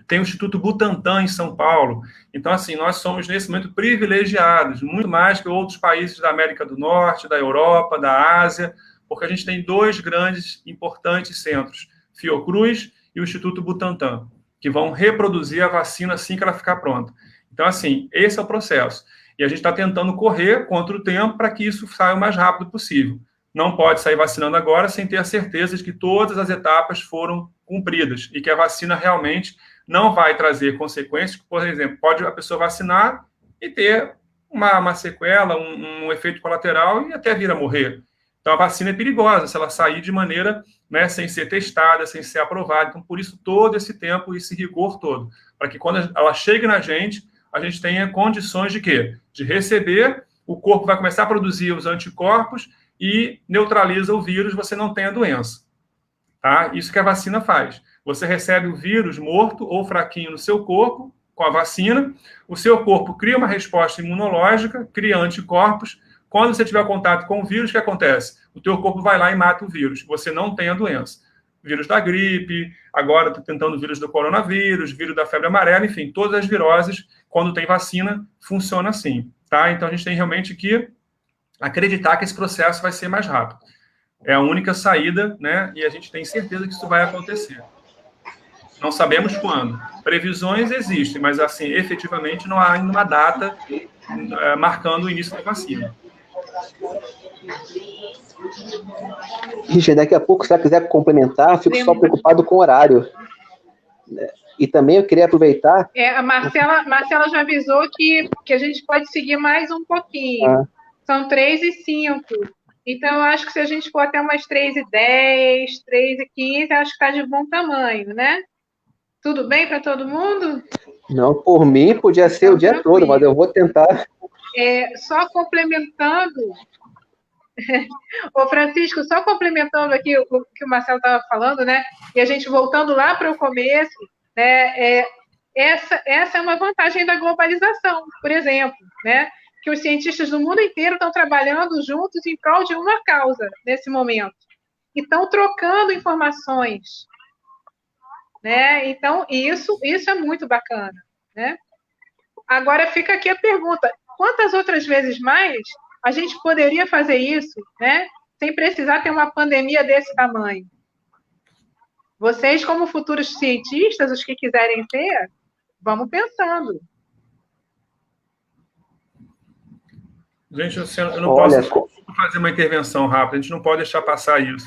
Tem o Instituto Butantan, em São Paulo. Então, assim, nós somos, nesse momento, privilegiados, muito mais que outros países da América do Norte, da Europa, da Ásia, porque a gente tem 2 grandes, importantes centros, Fiocruz e o Instituto Butantan, que vão reproduzir a vacina assim que ela ficar pronta. Então, assim, esse é o processo. E a gente está tentando correr contra o tempo para que isso saia o mais rápido possível. Não pode sair vacinando agora sem ter a certeza de que todas as etapas foram cumpridas e que a vacina realmente não vai trazer consequências. Por exemplo, pode a pessoa vacinar e ter uma sequela, um efeito colateral e até vir a morrer. Então, a vacina é perigosa se ela sair de maneira, né, sem ser testada, sem ser aprovada. Então, por isso, todo esse tempo, esse rigor todo, para que quando ela chegue na gente, a gente tenha condições de quê? De receber, o corpo vai começar a produzir os anticorpos e neutraliza o vírus, você não tem a doença. Tá? Isso que a vacina faz. Você recebe o vírus morto ou fraquinho no seu corpo, com a vacina, o seu corpo cria uma resposta imunológica, cria anticorpos. Quando você tiver contato com o vírus, o que acontece? O teu corpo vai lá e mata o vírus. Você não tem a doença. Vírus da gripe, agora está tentando o vírus do coronavírus, vírus da febre amarela, enfim, todas as viroses, quando tem vacina, funciona assim. Tá? Então, a gente tem realmente que acreditar que esse processo vai ser mais rápido. É a única saída, né? E a gente tem certeza que isso vai acontecer. Não sabemos quando. Previsões existem, mas, assim, efetivamente não há ainda uma data marcando o início da vacina. Richard, daqui a pouco, se ela quiser complementar, eu fico só preocupado com o horário. E também eu queria aproveitar... A Marcela já avisou que a gente pode seguir mais um pouquinho. São 3h05. Então, eu acho que se a gente for até umas 3h10, 3h15, acho que está de bom tamanho, né? Tudo bem para todo mundo? Não, por mim podia ser então, o dia tranquilo. Todo, mas eu vou tentar. Só complementando... Ô, Francisco, só complementando aqui o que o Marcelo estava falando, né? E a gente voltando lá para o começo, né? Essa é uma vantagem da globalização, por exemplo, né? Que os cientistas do mundo inteiro estão trabalhando juntos em prol de uma causa nesse momento. E estão trocando informações, né? Então, isso é muito bacana, né? Agora fica aqui a pergunta: quantas outras vezes mais a gente poderia fazer isso, né? Sem precisar ter uma pandemia desse tamanho? Vocês, como futuros cientistas, os que quiserem ser, vamos pensando. Gente, eu não posso fazer uma intervenção rápida, a gente não pode deixar passar isso.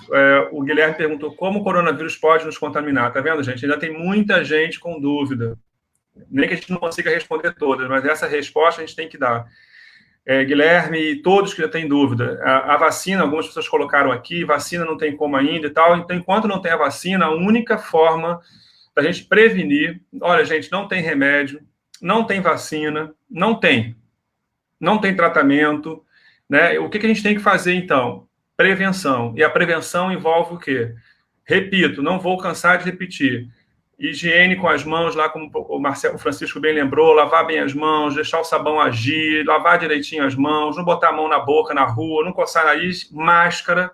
O Guilherme perguntou como o coronavírus pode nos contaminar. Tá vendo, gente? Ainda tem muita gente com dúvida. Nem que a gente não consiga responder todas, mas essa resposta a gente tem que dar. Guilherme e todos que já têm dúvida. A vacina, algumas pessoas colocaram aqui, vacina não tem como ainda e tal. Então, enquanto não tem a vacina, a única forma da gente prevenir... Olha, gente, não tem remédio, não tem vacina, não tem tratamento, né? O que a gente tem que fazer, então? Prevenção. E a prevenção envolve o quê? Repito, não vou cansar de repetir. Higiene com as mãos, lá como o Francisco bem lembrou, lavar bem as mãos, deixar o sabão agir, lavar direitinho as mãos, não botar a mão na boca, na rua, não coçar nariz, máscara.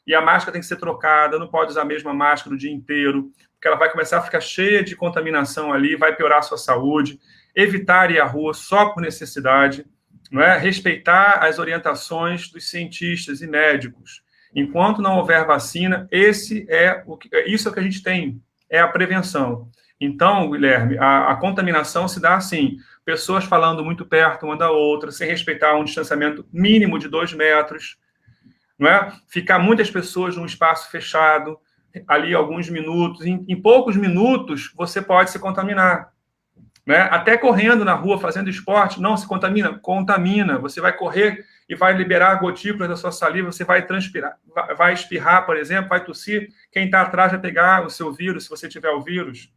E a máscara tem que ser trocada, não pode usar a mesma máscara o dia inteiro, porque ela vai começar a ficar cheia de contaminação ali, vai piorar a sua saúde. Evitar ir à rua só por necessidade. Não é? Respeitar as orientações dos cientistas e médicos. Enquanto não houver vacina, isso é o que a gente tem, é a prevenção. Então, Guilherme, a contaminação se dá assim, pessoas falando muito perto uma da outra, sem respeitar um distanciamento mínimo de 2 metros, não é? Ficar muitas pessoas num espaço fechado, ali alguns minutos, em poucos minutos você pode se contaminar. Né? Até correndo na rua, fazendo esporte, não se contamina? Contamina. Você vai correr e vai liberar gotículas da sua saliva, você vai transpirar, vai espirrar, por exemplo, vai tossir, quem está atrás vai pegar o seu vírus, se você tiver o vírus.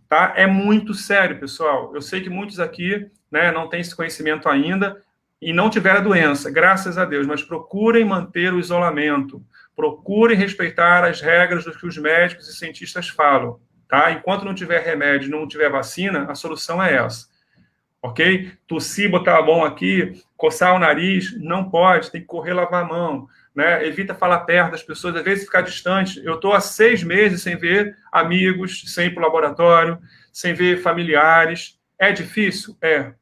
Tá? É muito sério, pessoal. Eu sei que muitos aqui, né, não têm esse conhecimento ainda e não tiveram a doença, graças a Deus, mas procurem manter o isolamento, procurem respeitar as regras do que os médicos e cientistas falam. Tá? Enquanto não tiver remédio, não tiver vacina, a solução é essa. Ok? Tossir, botar a mão aqui, coçar o nariz, não pode, tem que correr, lavar a mão. Né? Evita falar perto das pessoas, às vezes ficar distante. Eu estou há 6 meses sem ver amigos, sem ir para o laboratório, sem ver familiares. É difícil? É.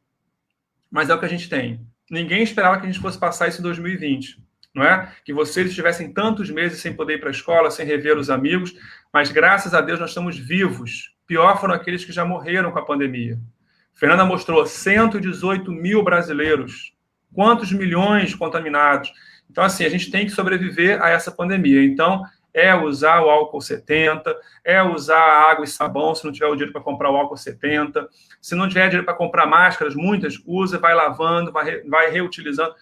Mas é o que a gente tem. Ninguém esperava que a gente fosse passar isso em 2020. Não é? Que vocês estivessem tantos meses sem poder ir para a escola, sem rever os amigos, mas graças a Deus nós estamos vivos. Pior foram aqueles que já morreram com a pandemia. Fernanda mostrou 118 mil brasileiros. Quantos milhões contaminados? Então, assim, a gente tem que sobreviver a essa pandemia. Então, é usar o álcool 70, é usar água e sabão, se não tiver o dinheiro para comprar o álcool 70. Se não tiver dinheiro para comprar máscaras, muitas, usa, vai lavando, vai reutilizando.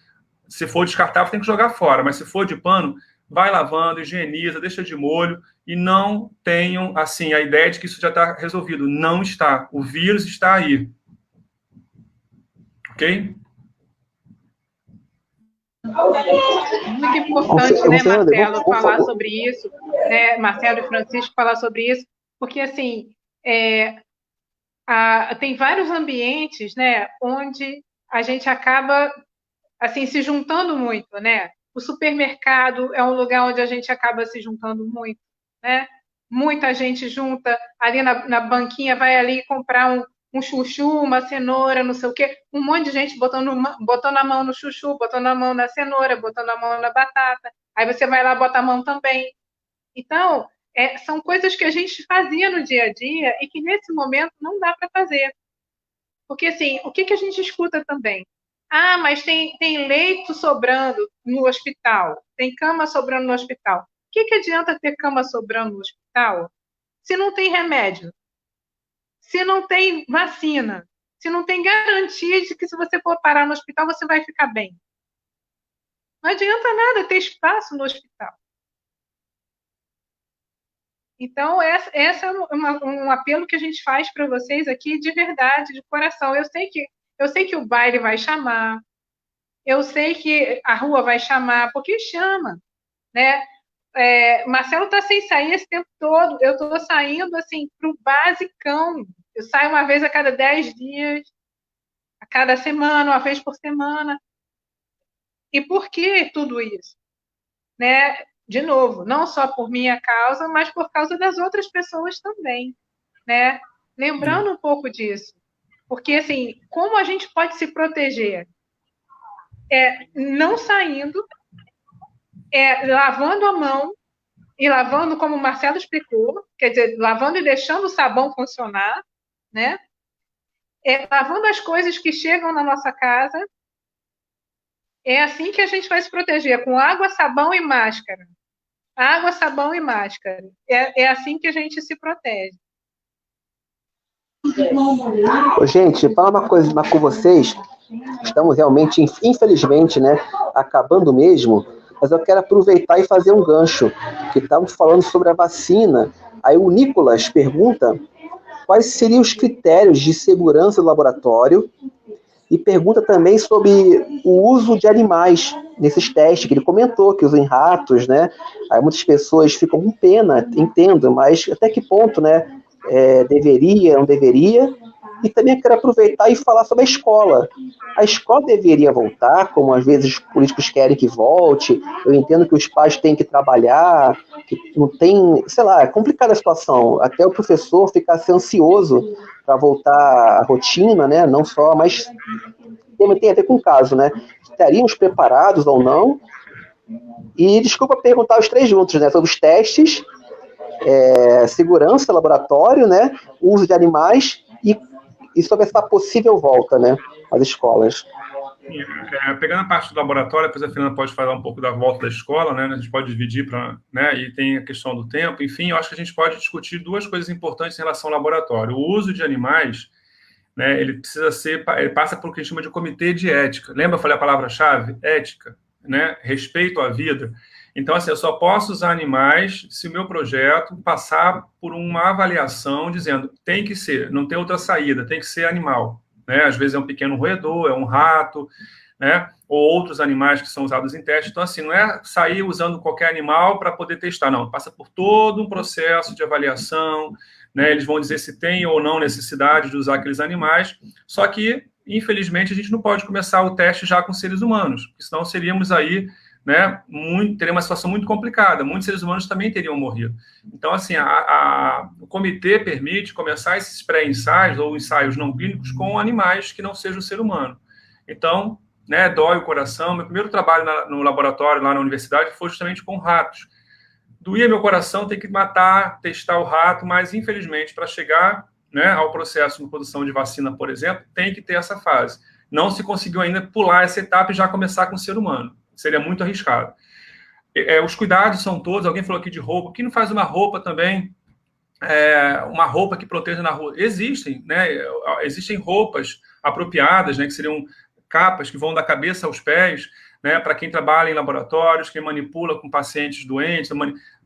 Se for descartável, tem que jogar fora, mas se for de pano, vai lavando, higieniza, deixa de molho e não tenham, assim, a ideia de que isso já está resolvido. Não está. O vírus está aí. Ok? Muito importante, né, Marcelo, falar sobre isso, né, Marcelo e Francisco falar sobre isso, porque, assim, tem vários ambientes, né, onde a gente acaba assim, se juntando muito, né? O supermercado é um lugar onde a gente acaba se juntando muito, né? Muita gente junta ali na banquinha, vai ali comprar um chuchu, uma cenoura, não sei o quê, um monte de gente botando a mão no chuchu, botando a mão na cenoura, botando a mão na batata, aí você vai lá, bota a mão também. Então, são coisas que a gente fazia no dia a dia e que nesse momento não dá para fazer. Porque, assim, o que a gente escuta também? Ah, mas tem leito sobrando no hospital, tem cama sobrando no hospital. O que adianta ter cama sobrando no hospital se não tem remédio, se não tem vacina, se não tem garantia de que se você for parar no hospital você vai ficar bem? Não adianta nada ter espaço no hospital. Então, essa é um apelo que a gente faz para vocês aqui de verdade, de coração. Eu sei que o baile vai chamar, eu sei que a rua vai chamar, porque chama, né? Marcelo está sem sair esse tempo todo, eu estou saindo assim para o basicão. Eu saio uma vez a cada 10 dias, a cada semana, uma vez por semana. E por que tudo isso? Né? De novo, não só por minha causa, mas por causa das outras pessoas também, né? Lembrando um pouco disso. Porque, assim, como a gente pode se proteger? Não saindo, lavando a mão, e lavando, como o Marcelo explicou, quer dizer, lavando e deixando o sabão funcionar, né? Lavando as coisas que chegam na nossa casa. É assim que a gente vai se proteger, com água, sabão e máscara. Água, sabão e máscara. É assim que a gente se protege. Gente, falar uma coisa com vocês. Estamos realmente, infelizmente, né, acabando mesmo, mas eu quero aproveitar e fazer um gancho, que estamos falando sobre a vacina. Aí o Nicolas pergunta quais seriam os critérios de segurança do laboratório e pergunta também sobre o uso de animais nesses testes, que ele comentou que usam em ratos, né? Aí muitas pessoas ficam com pena, entendo, mas até que ponto, né? Deveria, não deveria? E também quero aproveitar e falar sobre a escola. A escola deveria voltar, como às vezes os políticos querem que volte. Eu entendo que os pais têm que trabalhar, que não tem, sei lá, é complicada a situação. Até o professor ficar ansioso para voltar à rotina, né? Não só, mas tem a ver com o caso, né? Estaríamos preparados ou não? E desculpa perguntar os três juntos, né? Sobre os testes, segurança, laboratório, né? Uso de animais e sobre essa possível volta, né? Às escolas. Pegando a parte do laboratório, depois a Fernanda pode falar um pouco da volta da escola, né? A gente pode dividir né? E tem a questão do tempo. Enfim, eu acho que a gente pode discutir duas coisas importantes em relação ao laboratório. O uso de animais, né? Ele passa por o que a gente chama de comitê de ética. Lembra? Eu falei a palavra-chave? Ética, né? Respeito à vida. Então, assim, eu só posso usar animais se o meu projeto passar por uma avaliação dizendo tem que ser, não tem outra saída, tem que ser animal. Né? Às vezes é um pequeno roedor, é um rato, né? Ou outros animais que são usados em teste. Então, assim, não é sair usando qualquer animal para poder testar, não. Passa por todo um processo de avaliação, né? Eles vão dizer se tem ou não necessidade de usar aqueles animais, só que, infelizmente, a gente não pode começar o teste já com seres humanos, porque senão seríamos aí, né, teria uma situação muito complicada. Muitos seres humanos também teriam morrido. Então, assim, o comitê permite começar esses pré-ensaios ou ensaios não clínicos com animais que não sejam o ser humano. Então, né, dói o coração. Meu primeiro trabalho no laboratório, lá na universidade, foi justamente com ratos. Doía meu coração ter que testar o rato, mas, infelizmente, para chegar, né, ao processo de produção de vacina, por exemplo, tem que ter essa fase. Não se conseguiu ainda pular essa etapa e já começar com o ser humano. Seria muito arriscado. Os cuidados são todos. Alguém falou aqui de roupa. Por que não faz uma roupa também? Uma roupa que proteja na rua? Existem, né? Existem roupas apropriadas, né? Que seriam capas que vão da cabeça aos pés, né? Para quem trabalha em laboratórios, quem manipula com pacientes doentes.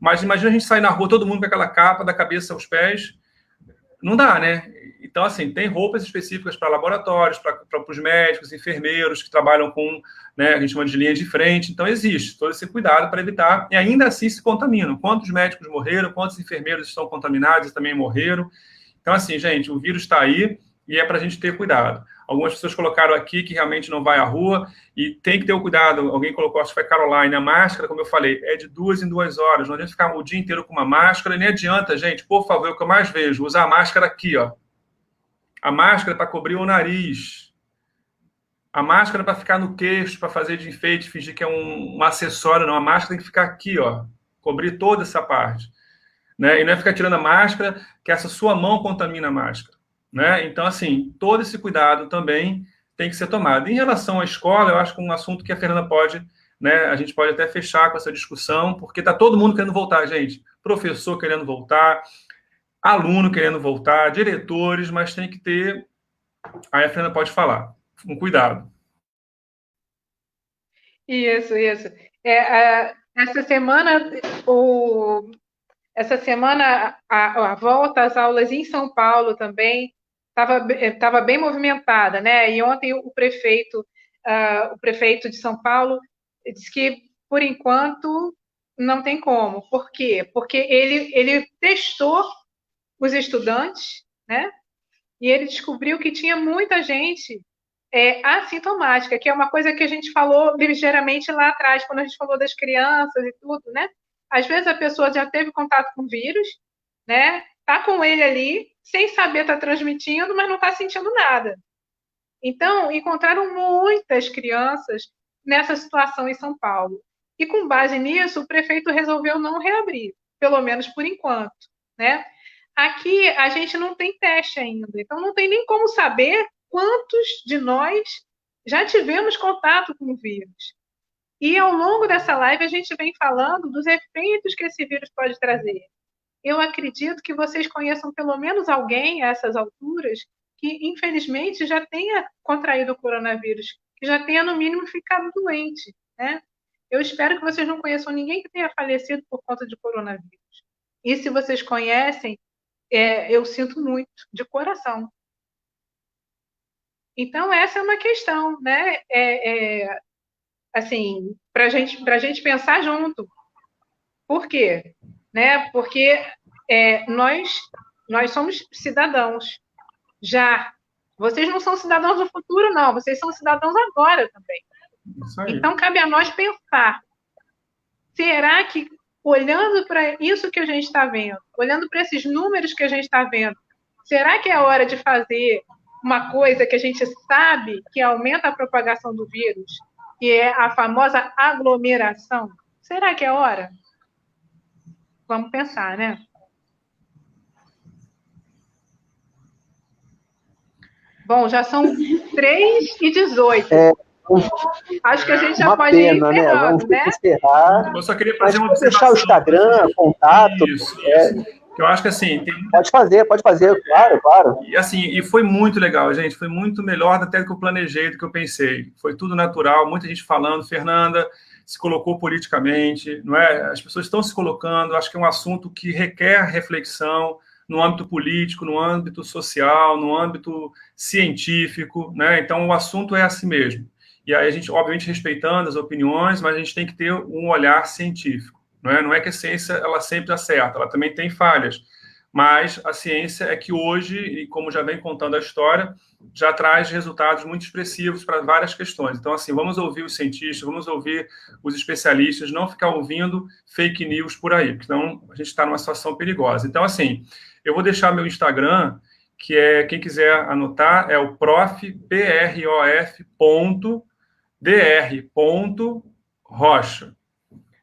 Mas imagina a gente sair na rua, todo mundo com aquela capa da cabeça aos pés. Não dá, né? Então, assim, tem roupas específicas para laboratórios, para os médicos, enfermeiros que trabalham com, né, a gente chama de linha de frente. Então, existe todo esse cuidado para evitar, e ainda assim se contaminam. Quantos médicos morreram, quantos enfermeiros estão contaminados e também morreram. Então, assim, gente, o vírus está aí e é para a gente ter cuidado. Algumas pessoas colocaram aqui que realmente não vai à rua e tem que ter o cuidado. Alguém colocou, acho que foi Caroline, a máscara, como eu falei, é de 2 em 2 horas. Não adianta ficar o dia inteiro com uma máscara, nem adianta, gente, por favor, é o que eu mais vejo, usar a máscara aqui, ó. A máscara para cobrir o nariz. A máscara para ficar no queixo, para fazer de enfeite, fingir que é um acessório, não. A máscara tem que ficar aqui, ó, cobrir toda essa parte. Né? E não é ficar tirando a máscara, que essa sua mão contamina a máscara. Né? Então, assim, todo esse cuidado também tem que ser tomado. Em relação à escola, eu acho que é um assunto que a Fernanda pode, né, a gente pode até fechar com essa discussão, porque está todo mundo querendo voltar, gente. Professor querendo voltar, aluno querendo voltar, diretores, mas tem que ter, aí a Fernanda pode falar, com cuidado. Isso. Essa semana, a volta às aulas em São Paulo também estava bem movimentada, né? E ontem o prefeito de São Paulo disse que, por enquanto, não tem como. Por quê? Porque ele testou os estudantes, né? E ele descobriu que tinha muita gente assintomática, que é uma coisa que a gente falou ligeiramente lá atrás, quando a gente falou das crianças e tudo, né? Às vezes a pessoa já teve contato com o vírus, né? Tá com ele ali, sem saber estar transmitindo, mas não está sentindo nada. Então, encontraram muitas crianças nessa situação em São Paulo. E com base nisso, o prefeito resolveu não reabrir, pelo menos por enquanto, né? Aqui a gente não tem teste ainda, então não tem nem como saber quantos de nós já tivemos contato com o vírus. E ao longo dessa live a gente vem falando dos efeitos que esse vírus pode trazer. Eu acredito que vocês conheçam pelo menos alguém a essas alturas que, infelizmente, já tenha contraído o coronavírus, que já tenha, no mínimo, ficado doente, né? Eu espero que vocês não conheçam ninguém que tenha falecido por conta de coronavírus. E se vocês conhecem, eu sinto muito, de coração. Então, essa é uma questão, né? Assim, para a gente pensar junto. Por quê? Né? Porque nós somos cidadãos. Já. Vocês não são cidadãos do futuro, não. Vocês são cidadãos agora também. Então, cabe a nós pensar. Será que, olhando para isso que a gente está vendo, olhando para esses números que a gente está vendo, será que é hora de fazer uma coisa que a gente sabe que aumenta a propagação do vírus, que é a famosa aglomeração? Será que é hora? Vamos pensar, né? Bom, já são 3h18. Acho que a gente já pode ir encerrando, né? Vamos né? encerrar. Eu só queria fazer uma observação. Deixar o Instagram, contato. Isso. Eu acho que assim... Pode fazer, claro. E assim, e foi muito legal, gente. Foi muito melhor até do que eu planejei, do que eu pensei. Foi tudo natural, muita gente falando. Fernanda se colocou politicamente, não é? As pessoas estão se colocando. Acho que é um assunto que requer reflexão no âmbito político, no âmbito social, no âmbito científico, né? Então, o assunto é assim mesmo. E aí a gente, obviamente, respeitando as opiniões, mas a gente tem que ter um olhar científico. Não é que a ciência ela sempre acerta, ela também tem falhas. Mas a ciência é que hoje, e como já vem contando a história, já traz resultados muito expressivos para várias questões. Então, assim, vamos ouvir os cientistas, vamos ouvir os especialistas, não ficar ouvindo fake news por aí, porque senão a gente está numa situação perigosa. Então, assim, eu vou deixar meu Instagram, que é, quem quiser anotar, é o prof.dr.rocha.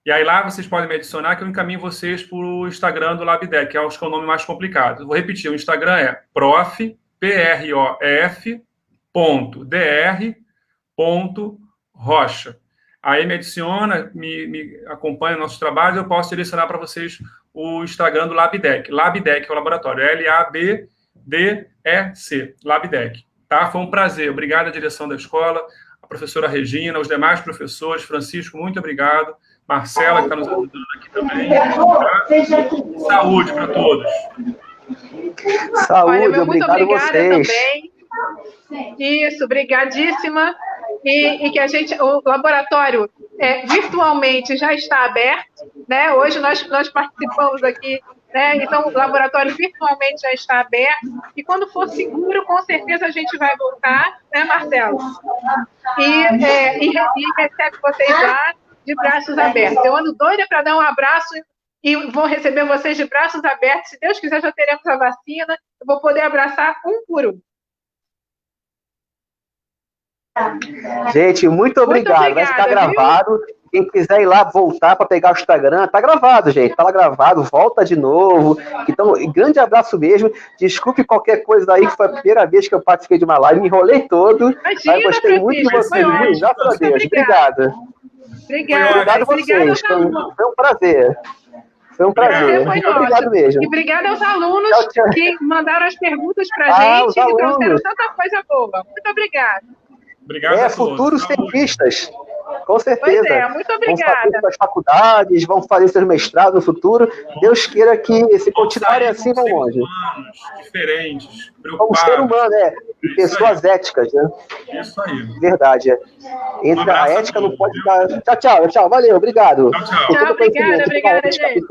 E aí lá vocês podem me adicionar, que eu encaminho vocês para o Instagram do LabDeck, que acho que é o nome mais complicado. Eu vou repetir, o Instagram é prof.dr.rocha. Aí me adiciona, me acompanha no nosso trabalho, eu posso direcionar para vocês o Instagram do LabDeck. LabDeck é o laboratório, LABDEC, LabDeck. Tá? Foi um prazer. Obrigado à direção da escola, a professora Regina, os demais professores. Francisco, muito obrigado. Marcela, que está nos ajudando aqui também. Tá? Saúde para todos. Saúde, olha, muito obrigada vocês. Também. Isso, obrigadíssima. E que o laboratório virtualmente já está aberto, né? Hoje nós participamos aqui, né? Então o laboratório virtualmente já está aberto. E quando for seguro, com certeza a gente vai voltar, né, Marcelo? E recebe vocês lá de braços abertos. Eu ando doida para dar um abraço e vou receber vocês de braços abertos. Se Deus quiser, já teremos a vacina. Eu vou poder abraçar um por um. Gente, muito obrigado. Vai ficar gravado. Quem quiser ir lá voltar para pegar o Instagram, tá gravado, gente. Tá lá gravado, volta de novo. Então, grande abraço mesmo. Desculpe qualquer coisa aí, que foi a primeira vez que eu participei de uma live, me enrolei todo. Imagina, mas gostei muito de vocês. Graças a Deus. Obrigado. Obrigado a vocês. Foi um prazer. Foi um prazer. Muito obrigado mesmo. E obrigada aos alunos que mandaram as perguntas para a gente e trouxeram tanta coisa boa. Muito obrigada. Obrigado futuros cientistas. Com certeza. Pois é, muito obrigada. Vão fazer suas faculdades, vão fazer seus mestrados no futuro. Deus queira que, se continuarem assim, vão longe. Diferentes, como ser humano, e pessoas éticas, né? Isso aí. Verdade. Entre a ética não pode dar. Tchau, valeu, obrigado. Tchau. Obrigada, gente.